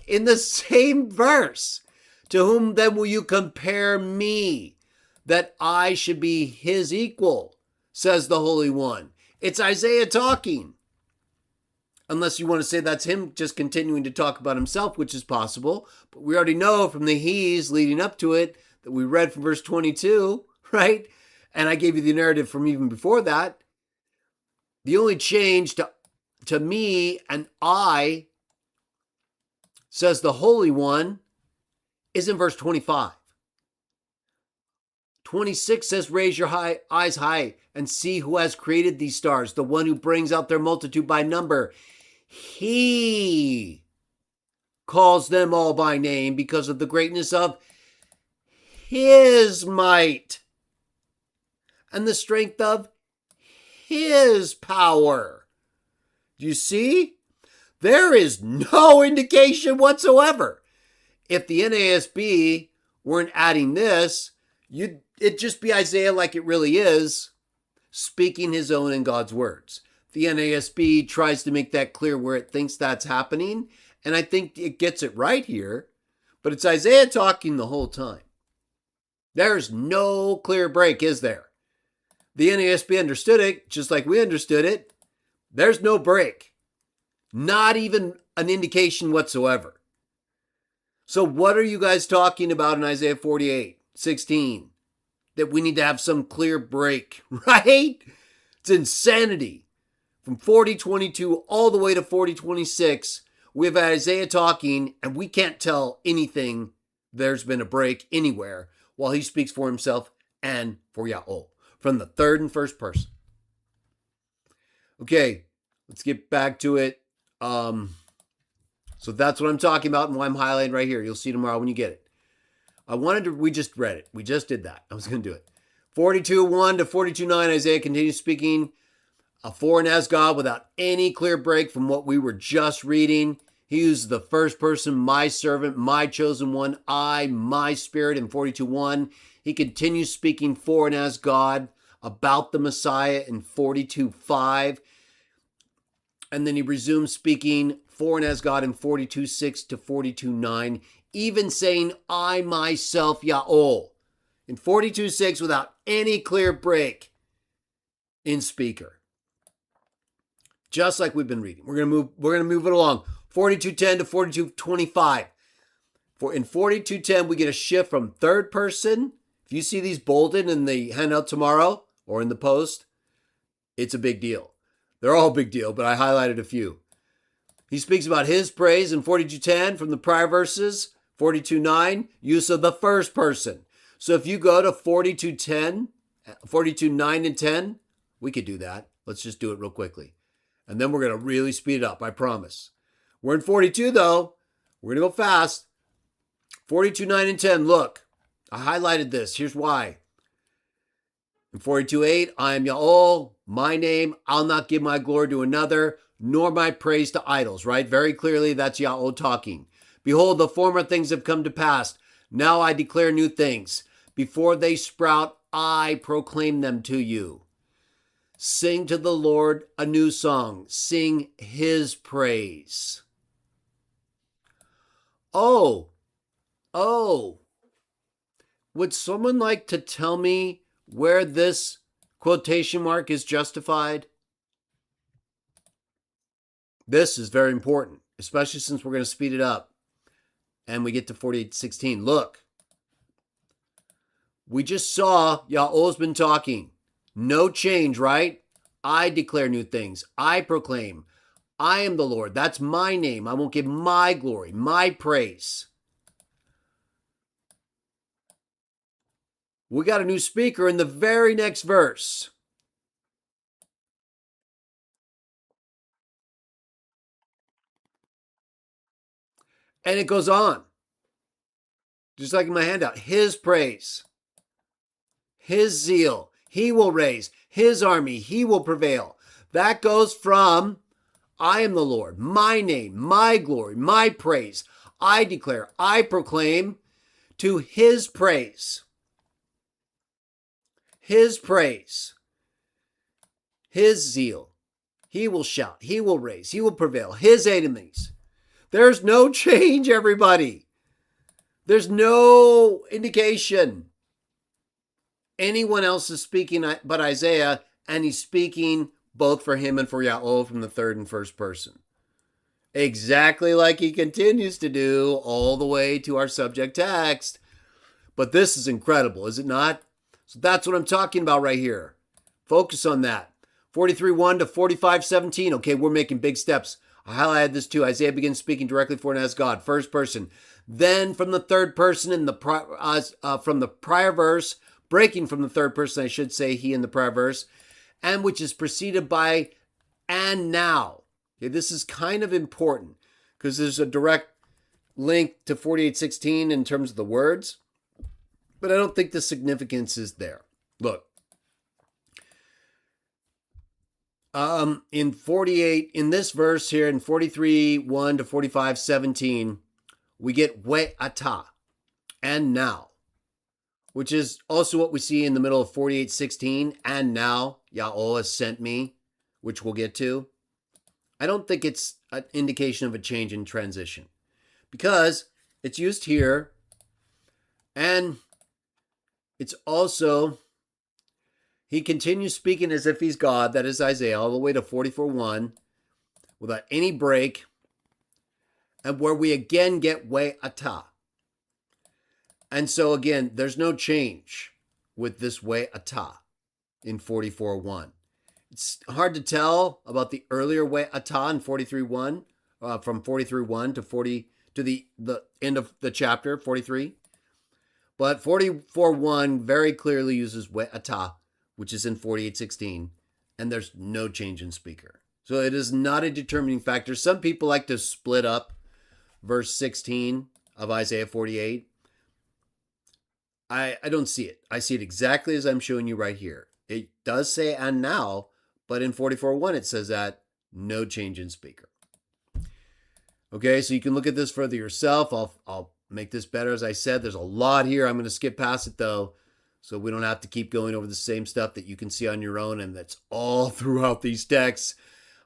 in the same verse, to whom then will you compare me, that I should be his equal, says the Holy One. It's Isaiah talking. Unless you want to say that's him just continuing to talk about himself, which is possible. But we already know from the he's leading up to it that we read from verse 22, right? And I gave you the narrative from even before that. The only change to me and I, says the Holy One, is in verse 25. 26 says, raise your eyes high and see who has created these stars, the one who brings out their multitude by number. He calls them all by name because of the greatness of his might and the strength of his power. Do you see? There is no indication whatsoever. If the NASB weren't adding this, it'd just be Isaiah like it really is, speaking his own in God's words. The NASB tries to make that clear where it thinks that's happening, and I think it gets it right here, but it's Isaiah talking the whole time. There's no clear break, is there? The NASB understood it just like we understood it. There's no break. Not even an indication whatsoever. So what are you guys talking about in Isaiah 48:16? That we need to have some clear break, right? It's insanity. From 40:22 all the way to 40:26, we have Isaiah talking, and we can't tell anything there's been a break anywhere while he speaks for himself and for Jaho from the third and first person. Okay, let's get back to it. So that's what I'm talking about and why I'm highlighting right here. You'll see tomorrow when you get it. We just read it. We just did that. I was going to do it. 42:1 to 42:9, Isaiah continues speaking for and as God without any clear break from what we were just reading. He uses the first person, my servant, my chosen one, I, my spirit in 42:1. He continues speaking for and as God about the Messiah in 42:5. And then he resumes speaking for and as God in 42:6 to 42:9, even saying, I myself, Jaho, in 42:6 without any clear break in speaker. Just like we've been reading. We're gonna move it along. 42:10 to 42:25. In 42:10, we get a shift from third person. If you see these bolded in the handout tomorrow or in the post, it's a big deal. They're all a big deal, but I highlighted a few. He speaks about his praise in 42:10 from the prior verses. 42:9, use of the first person. So if you go to 42:10, 42:9 and 10, we could do that. Let's just do it real quickly. And then we're going to really speed it up, I promise. We're in 42 though. We're going to go fast. 42:9 and 10, look. I highlighted this. Here's why. In 42:8, I am Jaho, my name. I'll not give my glory to another, nor my praise to idols, right? Very clearly, that's Jaho talking. Behold, the former things have come to pass. Now I declare new things. Before they sprout, I proclaim them to you. Sing to the Lord a new song. Sing his praise. Oh. Would someone like to tell me where this quotation mark is justified? This is very important, especially since we're going to speed it up and we get to 48:16. Look, we just saw Jaho's been talking. No change, right? I declare new things. I proclaim. I am the Lord. That's my name. I won't give my glory, my praise. We got a new speaker in the very next verse. And it goes on. Just like in my handout. His praise. His zeal. He will raise. His army. He will prevail. That goes from I am the Lord. My name. My glory. My praise. I declare. I proclaim to his praise. His praise. His zeal. He will shout. He will raise. He will prevail. His enemies. There's no change, everybody. There's no indication anyone else is speaking but Isaiah, and he's speaking both for him and for Jaho from the third and first person. Exactly like he continues to do all the way to our subject text. But this is incredible, is it not? So that's what I'm talking about right here. Focus on that. 43:1 to 45:17. Okay, we're making big steps. I highlighted this too. Isaiah begins speaking directly for and as God, first person. Then from the third person in from the prior verse, breaking from the third person, I should say, he in the prior verse, and which is preceded by and now. Okay, this is kind of important because there's a direct link to 48:16 in terms of the words, but I don't think the significance is there. Look, in this verse here, in 43:1 to 45:17, we get we ata, and now, which is also what we see in the middle of 48:16, and now Jaho has sent me, which we'll get to. I don't think it's an indication of a change in transition because it's used here, and it's also, he continues speaking as if he's God, that is Isaiah, all the way to 44:1, without any break, and where we again get we ata. And so again, there's no change with this we ata in 44:1. It's hard to tell about the earlier we ata in 43:1, from 43:1 to the end of the chapter 43. But 44:1 very clearly uses we ata, which is in 48:16, and there's no change in speaker. So it is not a determining factor. Some people like to split up verse 16 of Isaiah 48. I don't see it. I see it exactly as I'm showing you right here. It does say and now, but in 44:1 it says that no change in speaker. Okay, so you can look at this further yourself. I'll make this better. As I said, there's a lot here. I'm going to skip past it though, so we don't have to keep going over the same stuff that you can see on your own, and that's all throughout these texts.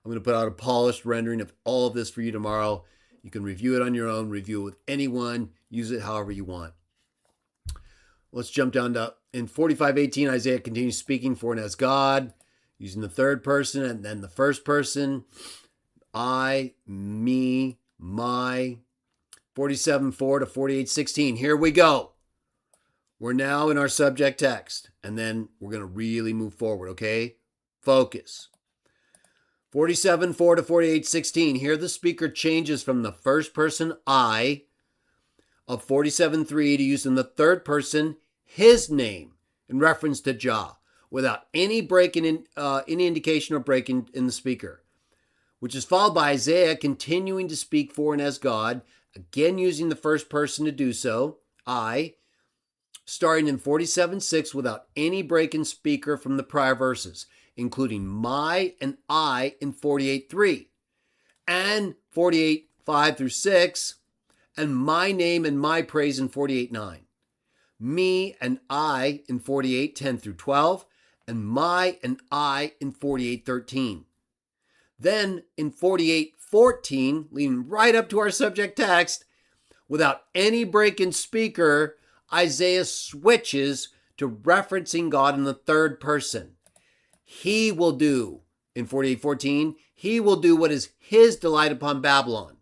I'm going to put out a polished rendering of all of this for you tomorrow. You can review it on your own, review it with anyone, use it however you want. Let's jump down to, in 45:18, Isaiah continues speaking for and as God, using the third person and then the first person. I, me, my. 47:4 to 48:16. Here we go. We're now in our subject text, and then we're going to really move forward, okay? Focus. 47:4 to 48:16. Here the speaker changes from the first person I of 47:3 to using the third person his name in reference to Jah, without any break in any indication or break in the speaker, which is followed by Isaiah continuing to speak for and as God, again using the first person to do so, I, starting in 47:6 without any break in speaker from the prior verses, including my and I in 48:3, and 48:5 through 6, and my name and my praise in 48:9, me and I in 48:10 through 12, and my and I in 48:13. Then in 48:14, leading right up to our subject text, without any break in speaker, Isaiah switches to referencing God in the third person. He will do, in 48:14, he will do what is his delight upon Babylon,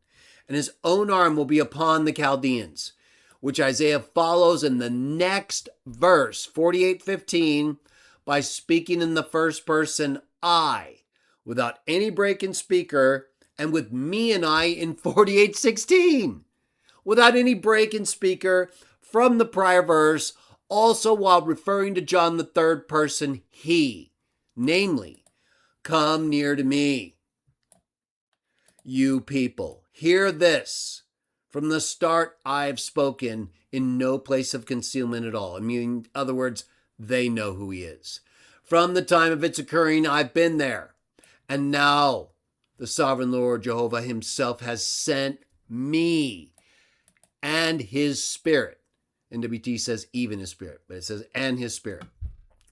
and his own arm will be upon the Chaldeans, which Isaiah follows in the next verse, 48:15, by speaking in the first person, I, without any break in speaker, and with me and I in 48:16, without any break in speaker from the prior verse, also while referring to John the third person, he, namely, come near to me. You people, hear this. From the start, I have spoken in no place of concealment at all. I mean, in other words, they know who he is. From the time of its occurring, I've been there. And now the sovereign Lord Jehovah himself has sent me and his spirit. NWT says even his spirit, but it says and his spirit,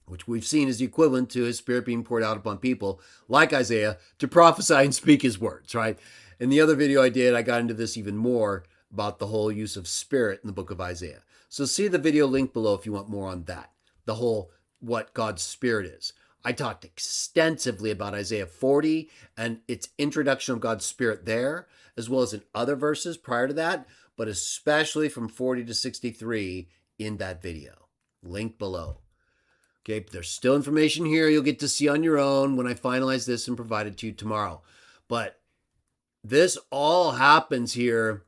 which we've seen is the equivalent to his spirit being poured out upon people like Isaiah to prophesy and speak his words, right? In the other video I did, I got into this even more about the whole use of spirit in the book of Isaiah. So see the video link below if you want more on that, the whole what God's spirit is. I talked extensively about Isaiah 40 and its introduction of God's spirit there, as well as in other verses prior to that, but especially from 40 to 63 in that video. Link below. Okay, there's still information here you'll get to see on your own when I finalize this and provide it to you tomorrow. But this all happens here.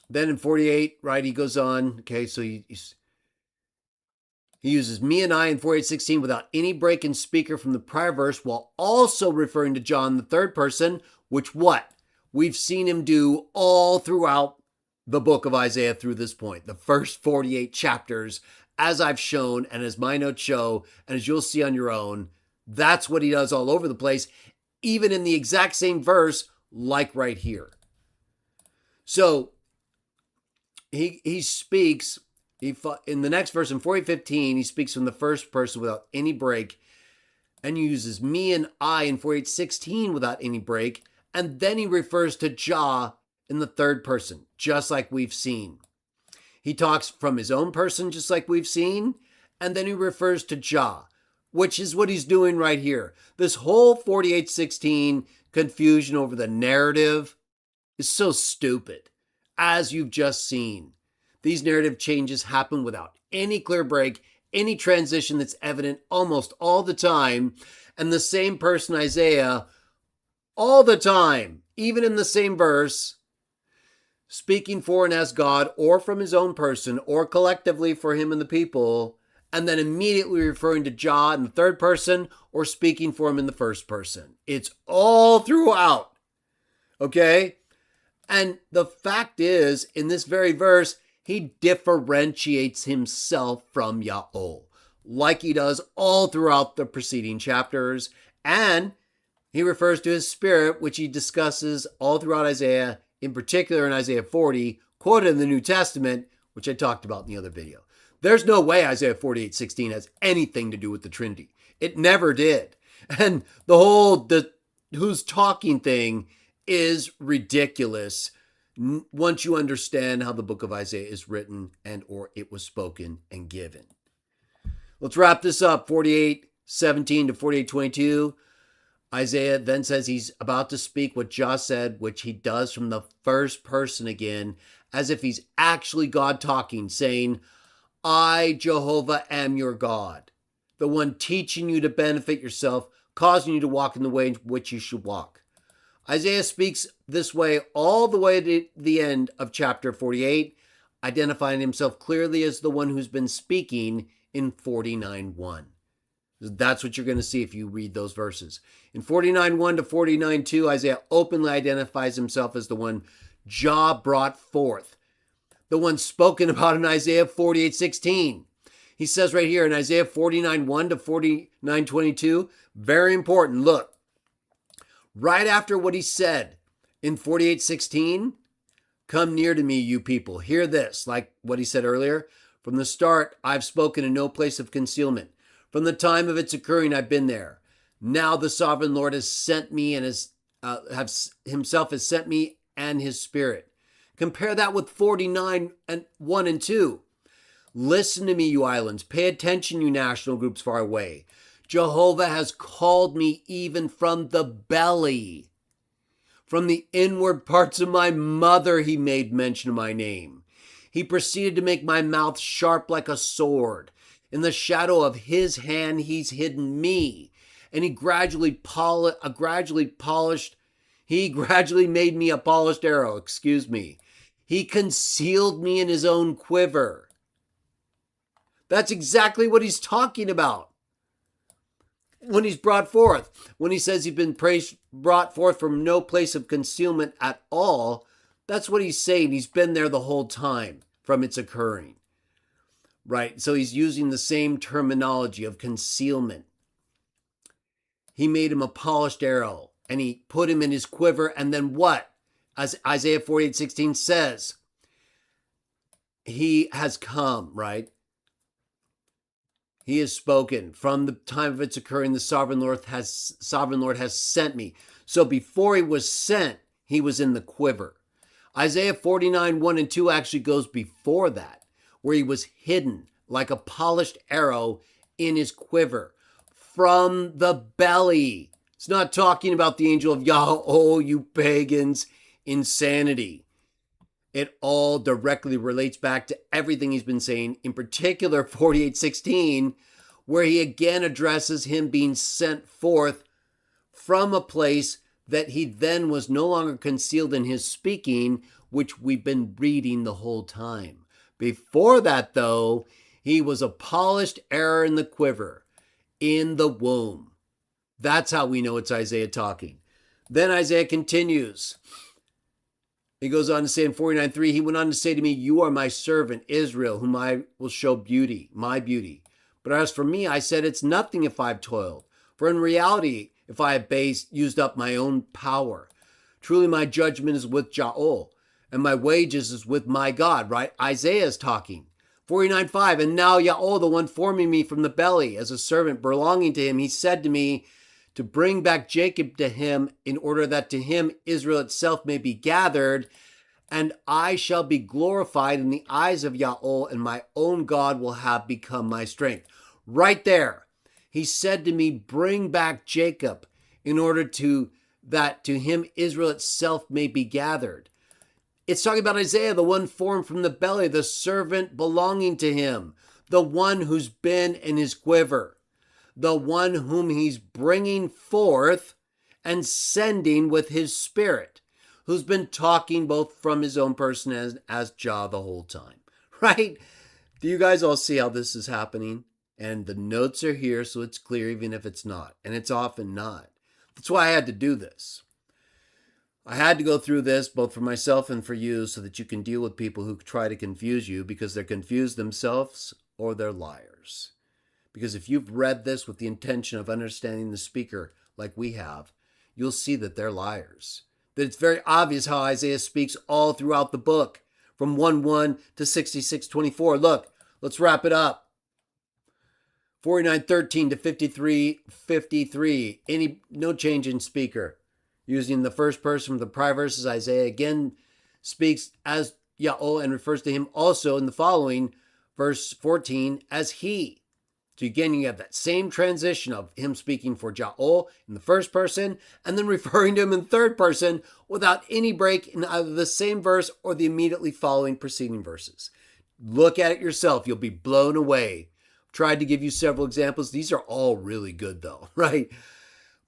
Then in 48, right, he goes on. Okay, so he uses me and I in 48:16 without any break in speaker from the prior verse, while also referring to John the third person, which what? We've seen him do all throughout the book of Isaiah through this point. The first 48 chapters, as I've shown and as my notes show, and as you'll see on your own, that's what he does all over the place, even in the exact same verse, like right here. So he speaks, in the next verse, in 48:15, he speaks from the first person without any break, and he uses me and I in 48:16 without any break, and then he refers to Jah in the third person, just like we've seen. He talks from his own person, just like we've seen, and then he refers to Jah, which is what he's doing right here. This whole 48:16 confusion over the narrative is so stupid, as you've just seen. These narrative changes happen without any clear break, any transition that's evident almost all the time, and the same person, Isaiah, all the time, even in the same verse, speaking for and as God, or from his own person, or collectively for him and the people, and then immediately referring to Jah in the third person, or speaking for him in the first person. It's all throughout, okay? And the fact is, in this very verse, he differentiates himself from Jaho, like he does all throughout the preceding chapters, and he refers to his spirit, which he discusses all throughout Isaiah, in particular in Isaiah 40, quoted in the New Testament, which I talked about in the other video. There's no way Isaiah 48:16 has anything to do with the Trinity. It never did. And the whole who's talking thing is ridiculous once you understand how the book of Isaiah is written and or it was spoken and given. Let's wrap this up. 48:17 to 48:22. Isaiah then says he's about to speak what Jah said, which he does from the first person again, as if he's actually God talking, saying, I, Jehovah, am your God, the one teaching you to benefit yourself, causing you to walk in the way in which you should walk. Isaiah speaks this way all the way to the end of chapter 48, identifying himself clearly as the one who's been speaking in 49:1. That's what you're going to see if you read those verses. In 49:1 to 49:2, Isaiah openly identifies himself as the one Jah brought forth, the one spoken about in Isaiah 48:16. He says right here in Isaiah 49:1 to 49:22, very important, look, right after what he said in 48:16, come near to me, you people. Hear this, like what he said earlier. From the start, I've spoken in no place of concealment. From the time of its occurring, I've been there. Now the sovereign Lord has sent me and himself has sent me and his spirit. Compare that with 49:1 and 2. Listen to me, you islands. Pay attention, you national groups far away. Jehovah has called me even from the belly. From the inward parts of my mother, he made mention of my name. He proceeded to make my mouth sharp like a sword. In the shadow of his hand, he's hidden me. And he gradually made me a polished arrow, He concealed me in his own quiver. That's exactly what he's talking about. When he's brought forth, when he says he's been brought forth from no place of concealment at all, that's what he's saying. He's been there the whole time from its occurring. Right? So he's using the same terminology of concealment. He made him a polished arrow and he put him in his quiver. And then what? As Isaiah 48:16 says, he has come, right? He has spoken. From the time of its occurring, the sovereign Lord has sent me. So before he was sent, he was in the quiver. Isaiah 49:1 and 2 actually goes before that, where he was hidden like a polished arrow in his quiver from the belly. It's not talking about the angel of Jaho, you pagans, insanity. It all directly relates back to everything he's been saying, in particular 48:16, where he again addresses him being sent forth from a place that he then was no longer concealed in his speaking, which we've been reading the whole time. Before that, though, he was a polished arrow in the quiver, in the womb. That's how we know it's Isaiah talking. Then Isaiah continues. He goes on to say in 49:3, he went on to say to me, you are my servant, Israel, whom I will show beauty, my beauty. But as for me, I said, it's nothing if I've toiled. For in reality, if I have used up my own power, truly my judgment is with Jaho, and my wages is with my God, right? Isaiah is talking. 49:5, and now Jaho, the one forming me from the belly, as a servant belonging to him, he said to me, to bring back Jacob to him, in order that to him Israel itself may be gathered, and I shall be glorified in the eyes of Jaho, and my own God will have become my strength. Right there, he said to me, bring back Jacob, in order that to him Israel itself may be gathered. It's talking about Isaiah, the one formed from the belly, the servant belonging to him, the one who's been in his quiver, the one whom he's bringing forth and sending with his spirit, who's been talking both from his own person as Jah the whole time, right? Do you guys all see how this is happening? And the notes are here, so it's clear even if it's not, and it's often not. That's why I had to do this. I had to go through this both for myself and for you so that you can deal with people who try to confuse you because they're confused themselves or they're liars. Because if you've read this with the intention of understanding the speaker like we have, you'll see that they're liars. That it's very obvious how Isaiah speaks all throughout the book, from 1:1 to 66:24. Look, let's wrap it up. 49:13 to 53:53. No change in speaker. Using the first person from the prior verses, Isaiah again speaks as Jaho and refers to him also in the following verse 14 as he. So again, you have that same transition of him speaking for Jaho in the first person and then referring to him in third person without any break in either the same verse or the immediately following preceding verses. Look at it yourself. You'll be blown away. I've tried to give you several examples. These are all really good though, right?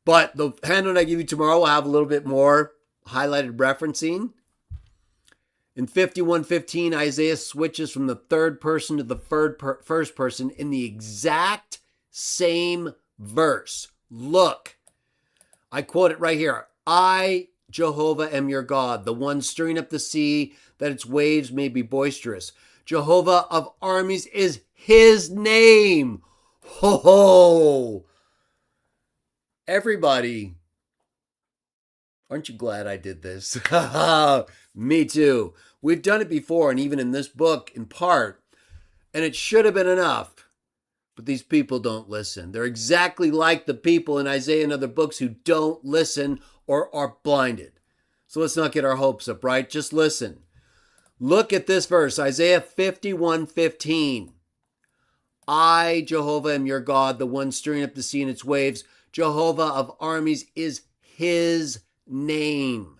But the handout I give you tomorrow will have a little bit more highlighted referencing. In 51:15, Isaiah switches from the third person to the first person in the exact same verse. Look, I quote it right here. I, Jehovah, am your God, the one stirring up the sea, that its waves may be boisterous. Jehovah of armies is his name. Ho ho! Everybody, aren't you glad I did this? Me too. We've done it before, and even in this book, in part, and it should have been enough. But these people don't listen. They're exactly like the people in Isaiah and other books who don't listen or are blinded. So let's not get our hopes up, right? Just listen. Look at this verse, Isaiah 51:15. I, Jehovah, am your God, the one stirring up the sea and its waves. Jehovah of armies is his name.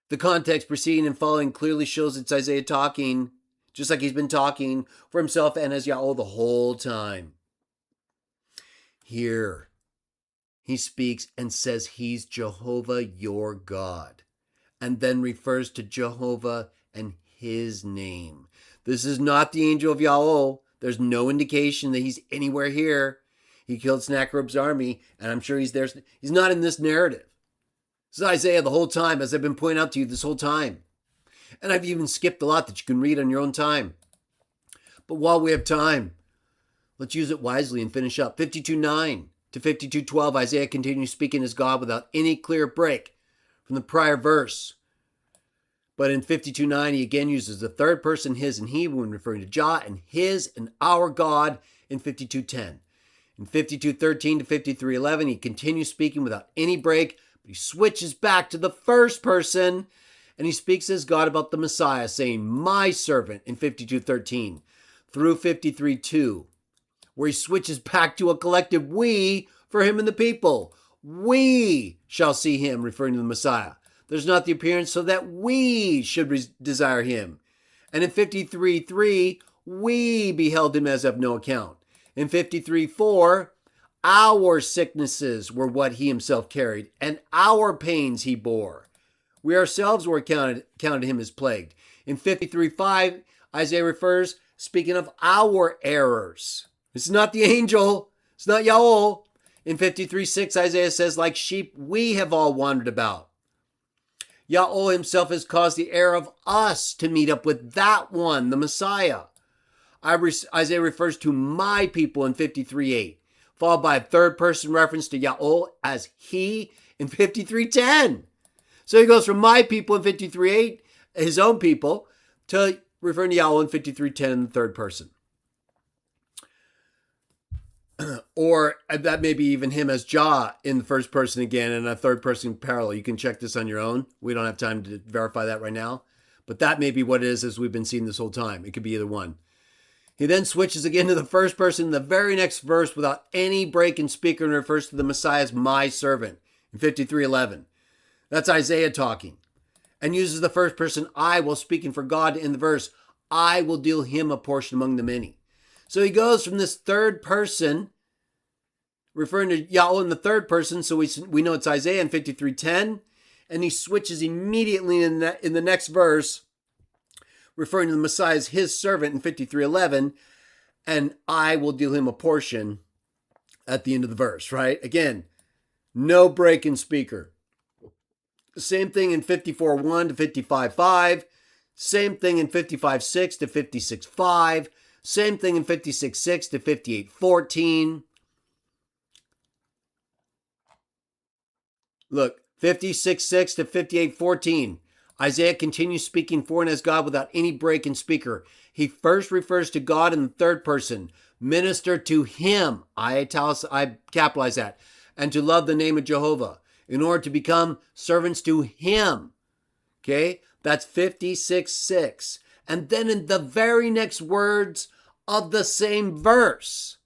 The context preceding and following clearly shows it's Isaiah talking, just like he's been talking for himself and as Jaho the whole time. Here, he speaks and says he's Jehovah your God, and then refers to Jehovah and his name. This is not the angel of Jaho. There's no indication that he's anywhere here. He killed Sennacherib's army, and I'm sure he's there. He's not in this narrative. This is Isaiah the whole time, as I've been pointing out to you this whole time. And I've even skipped a lot that you can read on your own time. But while we have time, let's use it wisely and finish up. 52:9 to 52:12, Isaiah continues speaking as God without any clear break from the prior verse. But in 52:9, he again uses the third person, his and he, when referring to Jah and his and our God in 52:10. In 52:13 to 53:11, he continues speaking without any break, but he switches back to the first person, and he speaks as God about the Messiah, saying, my servant, in 52:13, through 53:2, where he switches back to a collective we for him and the people. We shall see him, referring to the Messiah. there's not the appearance so that we should desire him. And in 53:3, we beheld him as of no account. In 53:4, our sicknesses were what he himself carried, and our pains he bore. We ourselves were counted him as plagued. In 53:5, Isaiah refers, speaking of our errors. It's not the angel. It's not Jaho. In 53:6, Isaiah says, like sheep, we have all wandered about. Jaho himself has caused the error of us to meet up with that one, the Messiah. Isaiah refers to my people in 53:8, followed by a third person reference to Jaho as he in 53:10. So he goes from my people in 53:8, his own people, to referring to Jaho in 53:10 in the third person. Or that may be even him as Jah in the first person again and a third person parallel. You can check this on your own. We don't have time to verify that right now. But that may be what it is as we've been seeing this whole time. It could be either one. He then switches again to the first person in the very next verse without any break in speaker and refers to the Messiah as my servant in 53:11. That's Isaiah talking. And uses the first person I while speaking for God in the verse, I will deal him a portion among the many. So he goes from this third person, referring to Jaho in the third person, so we know it's Isaiah in 53:10, and he switches immediately in the next verse, referring to the Messiah as his servant in 53:11, and I will deal him a portion at the end of the verse, right? Again, no break in speaker. Same thing in 54:1 to 55:5, same thing in 55:6 to 56:5, same thing in 56:6 to 58:14. Look, 56:6 to 58:14. Isaiah continues speaking for and as God without any break in speaker. He first refers to God in the third person. Minister to him. I capitalize that. And to love the name of Jehovah in order to become servants to him. Okay, that's 56:6. And then in the very next words of the same verse,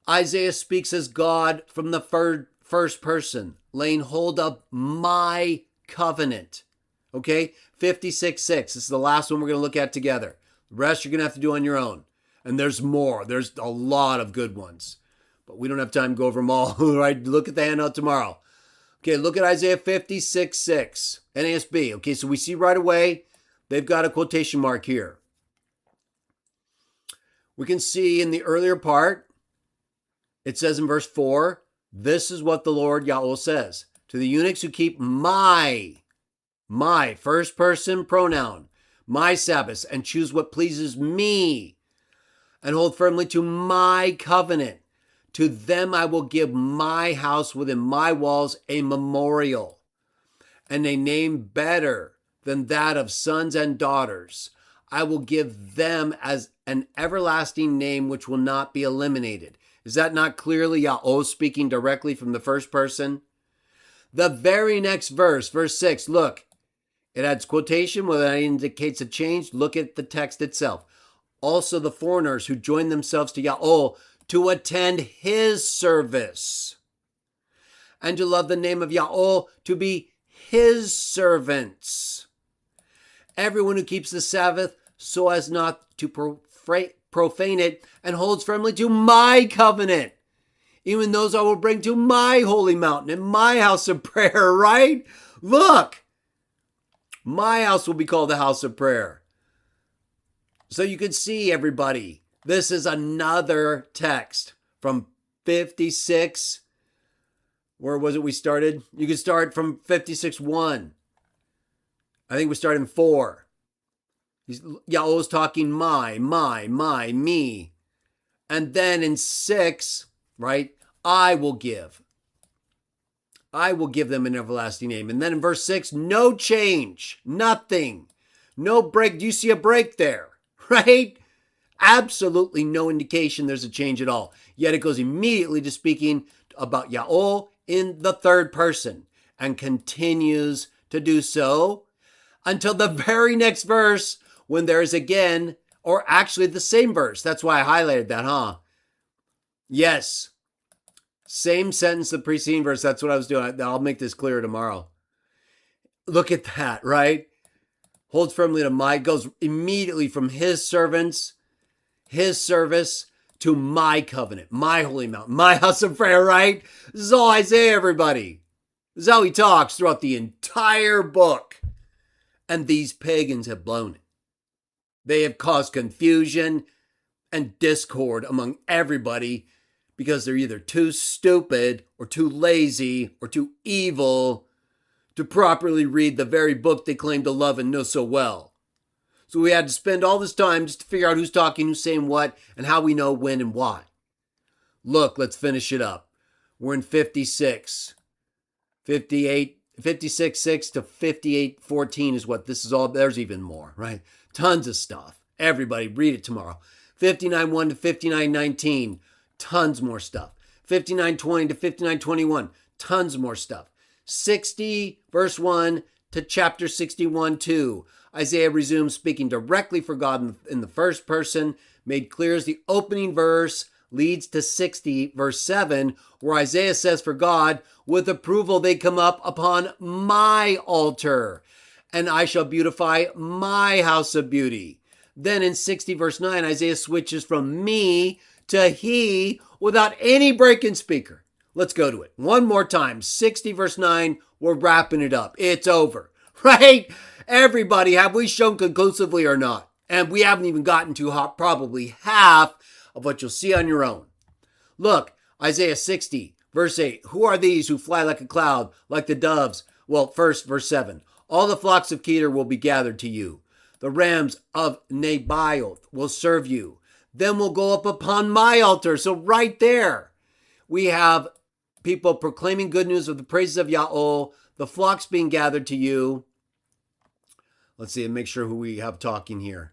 Isaiah speaks as God from the first person, laying hold of my covenant. Okay, 56:6. This is the last one we're going to look at together. The rest you're going to have to do on your own. And there's more. There's a lot of good ones. But we don't have time to go over them all. Right? Look at the handout tomorrow. Okay, look at Isaiah 56:6. NASB. Okay, so we see right away they've got a quotation mark here. We can see in the earlier part, it says in verse 4, this is what the Lord Jaho says. To the eunuchs who keep my first person pronoun, my Sabbaths, and choose what pleases me, and hold firmly to my covenant. To them I will give my house within my walls a memorial, and a name better than that of sons and daughters. I will give them as an everlasting name which will not be eliminated. Is that not clearly Jaho speaking directly from the first person? The very next verse, verse 6, look, it adds quotation where that indicates a change. Look at the text itself. Also the foreigners who join themselves to Jaho to attend his service and to love the name of Jaho, to be his servants. Everyone who keeps the Sabbath so as not to profane it and holds firmly to my covenant, even those I will bring to my holy mountain and my house of prayer, right? Look, my house will be called the house of prayer. So you can see, everybody, this is another text from 56. Where was it we started? You can start from 56:1. I think we started in 4. Jaho's talking my, me. And then in 6, right, I will give them an everlasting name. And then in verse 6, no change, nothing, no break. Do you see a break there, right? Absolutely no indication there's a change at all. Yet it goes immediately to speaking about Jaho in the third person and continues to do so until the very next verse when there is again, or actually the same verse. That's why I highlighted that, huh? Yes. Same sentence, the preceding verse. That's what I was doing. I'll make this clearer tomorrow. Look at that, right? Holds firmly to my, goes immediately from his servants, his service, to my covenant, my holy mountain, my house of prayer, right? This is all Isaiah, everybody. This is how he talks throughout the entire book. And these pagans have blown it. They have caused confusion and discord among everybody because they're either too stupid or too lazy or too evil to properly read the very book they claim to love and know so well. So we had to spend all this time just to figure out who's talking, who's saying what, and how we know when and why. Look, let's finish it up. We're in 56. 56:6 to 58:14 is what this is all. There's even more, right? Tons of stuff. Everybody read it tomorrow. 59:1 to 59:19, tons more stuff. 59:20 to 59:21, tons more stuff. 60 verse 1 to chapter 61:2. Isaiah resumes speaking directly for God in the first person, made clear as the opening verse leads to 60 verse 7, where Isaiah says for God, with approval they come up upon my altar, and I shall beautify my house of beauty. Then in 60 verse 9, Isaiah switches from me to he without any break in speaker. Let's go to it one more time. 60 verse 9, we're wrapping it up. It's over, right? Everybody, have we shown conclusively or not? And we haven't even gotten to probably half of what you'll see on your own. Look, Isaiah 60 verse 8, who are these who fly like a cloud, like the doves? Well, first, verse 7, all the flocks of Kedar will be gathered to you. The rams of Nebaioth will serve you. Then we'll go up upon my altar. So right there, we have people proclaiming good news of the praises of Jaho, the flocks being gathered to you. Let's see and make sure who we have talking here.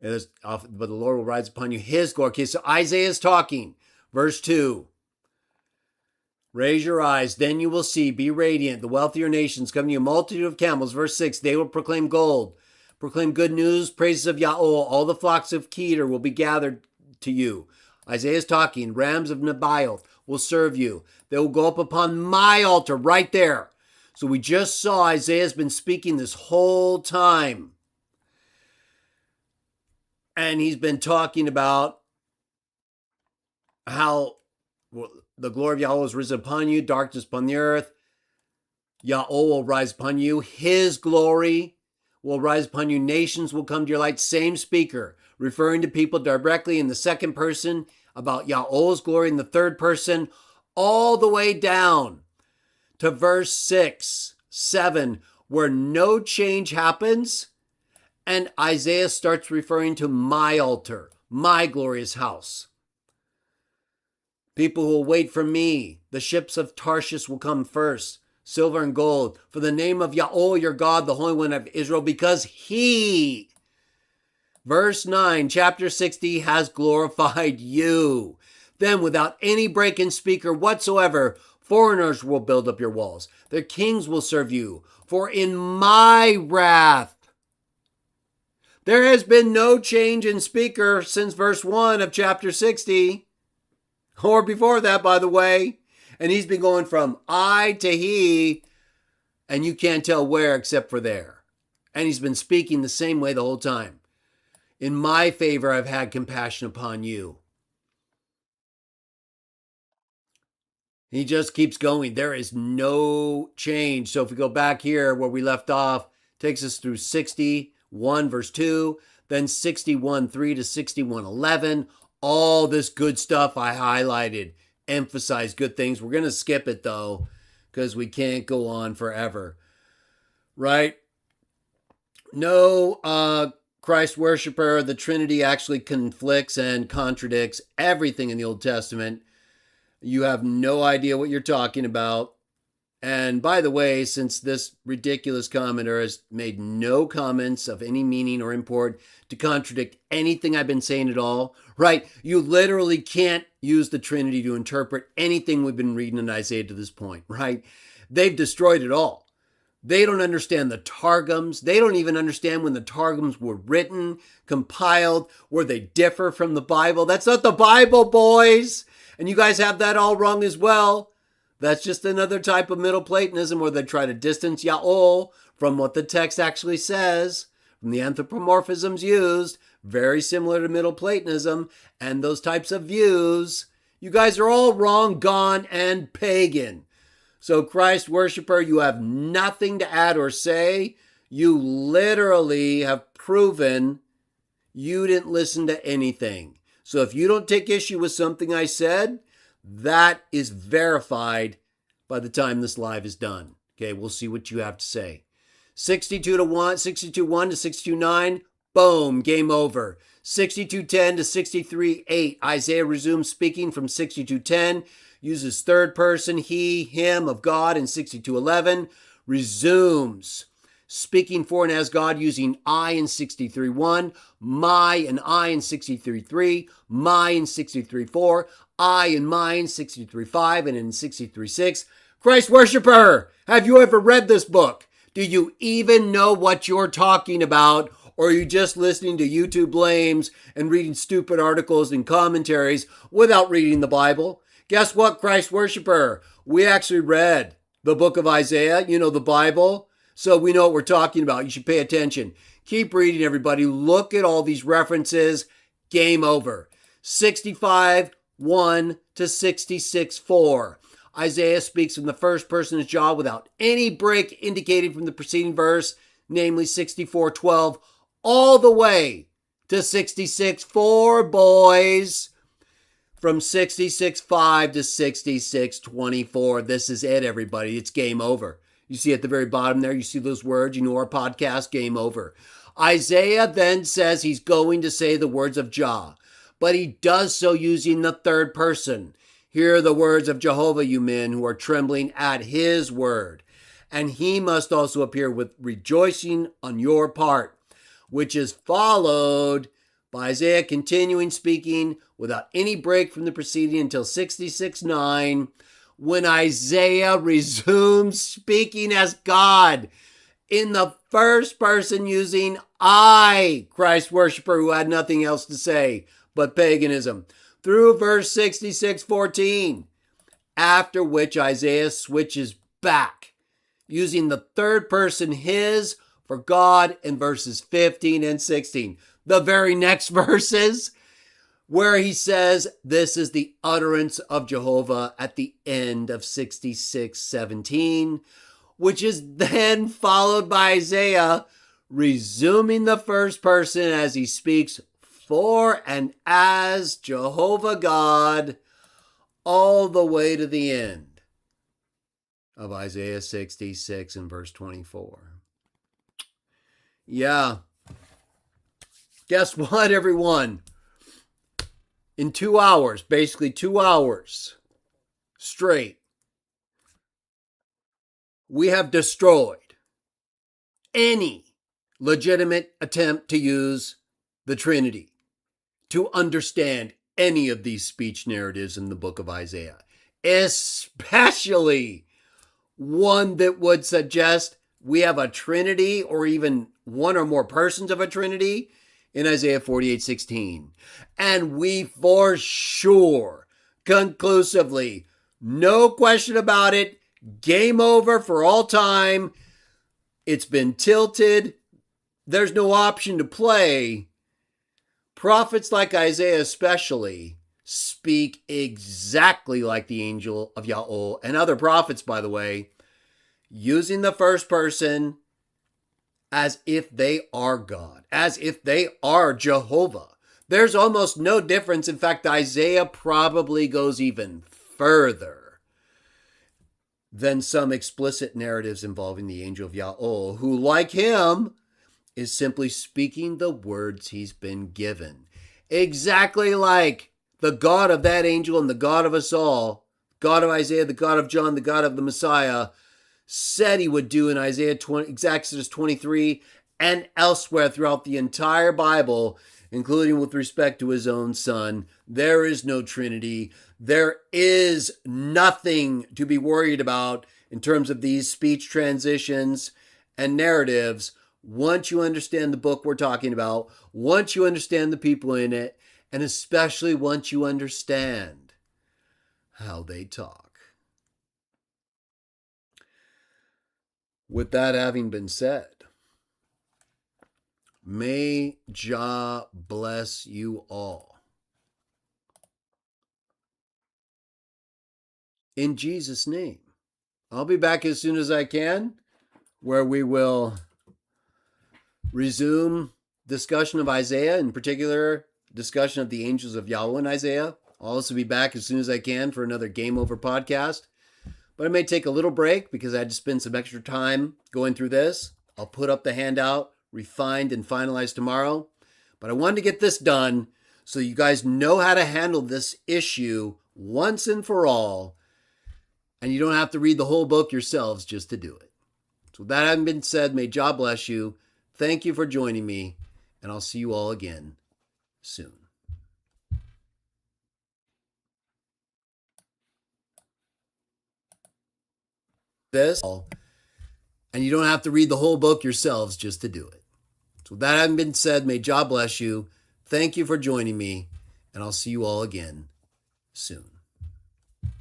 But the Lord will rise upon you his glory. Okay, so Isaiah is talking. Verse 2. Raise your eyes, then you will see, be radiant, the wealthier nations coming to you, a multitude of camels. Verse 6, they will proclaim gold, proclaim good news, praises of Jaho, all the flocks of Kedar will be gathered to you. Isaiah is talking, rams of Nebaioth will serve you. They will go up upon my altar right there. So we just saw Isaiah's been speaking this whole time. And he's been talking about how the glory of Jaho has risen upon you, darkness upon the earth. Jaho will rise upon you. His glory will rise upon you. Nations will come to your light. Same speaker, referring to people directly in the second person about Jaho's glory in the third person, all the way down to verse 6, 7, where no change happens. And Isaiah starts referring to my altar, my glorious house. People who will wait for me. The ships of Tarshish will come first, silver and gold, for the name of Jaho, your God, the Holy One of Israel, because he, verse 9, chapter 60, has glorified you. Then without any break in speaker whatsoever, foreigners will build up your walls. Their kings will serve you. For in my wrath, there has been no change in speaker since verse 1 of chapter 60. Or before that, by the way. And he's been going from I to he, and you can't tell where except for there. And he's been speaking the same way the whole time. In my favor, I've had compassion upon you. He just keeps going. There is no change. So if we go back here where we left off, takes us through 61 verse 2, then 61:3 to 61:11. All this good stuff I highlighted, emphasize good things. We're going to skip it though, because we can't go on forever. Right? No Christ worshiper. The Trinity actually conflicts and contradicts everything in the Old Testament. You have no idea what you're talking about. And by the way, since this ridiculous commenter has made no comments of any meaning or import to contradict anything I've been saying at all, right? You literally can't use the Trinity to interpret anything we've been reading in Isaiah to this point, right? They've destroyed it all. They don't understand the Targums. They don't even understand when the Targums were written, compiled, where they differ from the Bible. That's not the Bible, boys. And you guys have that all wrong as well. That's just another type of Middle Platonism where they try to distance Yaol from what the text actually says, from the anthropomorphisms used, very similar to Middle Platonism, and those types of views. You guys are all wrong, gone, and pagan. So, Christ worshiper, you have nothing to add or say. You literally have proven you didn't listen to anything. So if you don't take issue with something I said, that is verified by the time this live is done. Okay, we'll see what you have to say. 62-1, 62-1 to 62-9, boom, game over. 62-10 to 63-8, Isaiah resumes speaking from 62-10, uses third person, he, him of God in 62-11, resumes speaking for and as God using I in 63-1, my and I in 63-3, my in 63-4, I and my in 63-5, and in 63-6. Christ worshiper, have you ever read this book? Do you even know what you're talking about? Or are you just listening to YouTube blames and reading stupid articles and commentaries without reading the Bible? Guess what, Christ worshiper? We actually read the book of Isaiah, the Bible. So we know what we're talking about. You should pay attention. Keep reading, everybody. Look at all these references. Game over. 65-1 to 66-4. Isaiah speaks from the first person of Jah without any break indicated from the preceding verse, namely 64-12, all the way to 66-4, boys. From 66-5 to 66-24. This is it, everybody. It's game over. You see at the very bottom there, you see those words, our podcast, game over. Isaiah then says he's going to say the words of Jah, but he does so using the third person. Hear the words of Jehovah, you men who are trembling at his word. And he must also appear with rejoicing on your part, which is followed by Isaiah continuing speaking without any break from the preceding until 66-9. When Isaiah resumes speaking as God in the first person using I, Christ worshiper who had nothing else to say but paganism, through verse 66-14, after which Isaiah switches back using the third person his for God in verses 15 and 16. The very next verses where he says this is the utterance of Jehovah at the end of 66-17, which is then followed by Isaiah resuming the first person as he speaks for and as Jehovah God all the way to the end of Isaiah 66 and verse 24. Yeah. Guess what, everyone? In 2 hours, basically 2 hours straight, we have destroyed any legitimate attempt to use the Trinity to understand any of these speech narratives in the book of Isaiah, especially one that would suggest we have a Trinity or even one or more persons of a Trinity in Isaiah 48:16. And we for sure, conclusively, no question about it, game over for all time. It's been tilted. There's no option to play. Prophets like Isaiah especially speak exactly like the angel of Yaol and other prophets, by the way, using the first person as if they are God, as if they are Jehovah. There's almost no difference. In fact, Isaiah probably goes even further than some explicit narratives involving the angel of Yaol, who, like him, is simply speaking the words he's been given. Exactly like the God of that angel and the God of us all, God of Isaiah, the God of John, the God of the Messiah, said he would do in Exodus 23 and elsewhere throughout the entire Bible, including with respect to his own son. There is no Trinity. There is nothing to be worried about in terms of these speech transitions and narratives once you understand the book we're talking about, once you understand the people in it, and especially once you understand how they talk. With that having been said, may Jah bless you all. In Jesus' name. I'll be back as soon as I can, where we will resume discussion of Isaiah, in particular, discussion of the angels of Yahweh in Isaiah. I'll also be back as soon as I can for another Game Over podcast. But I may take a little break because I had to spend some extra time going through this. I'll put up the handout, refined and finalized tomorrow. But I wanted to get this done so you guys know how to handle this issue once and for all. And you don't have to read the whole book yourselves just to do it. So with that having been said, may Jah bless you. Thank you for joining me. And I'll see you all again soon. This, and you don't have to read the whole book yourselves just to do it. So with that having been said, may Jah bless you. Thank you for joining me, and I'll see you all again soon.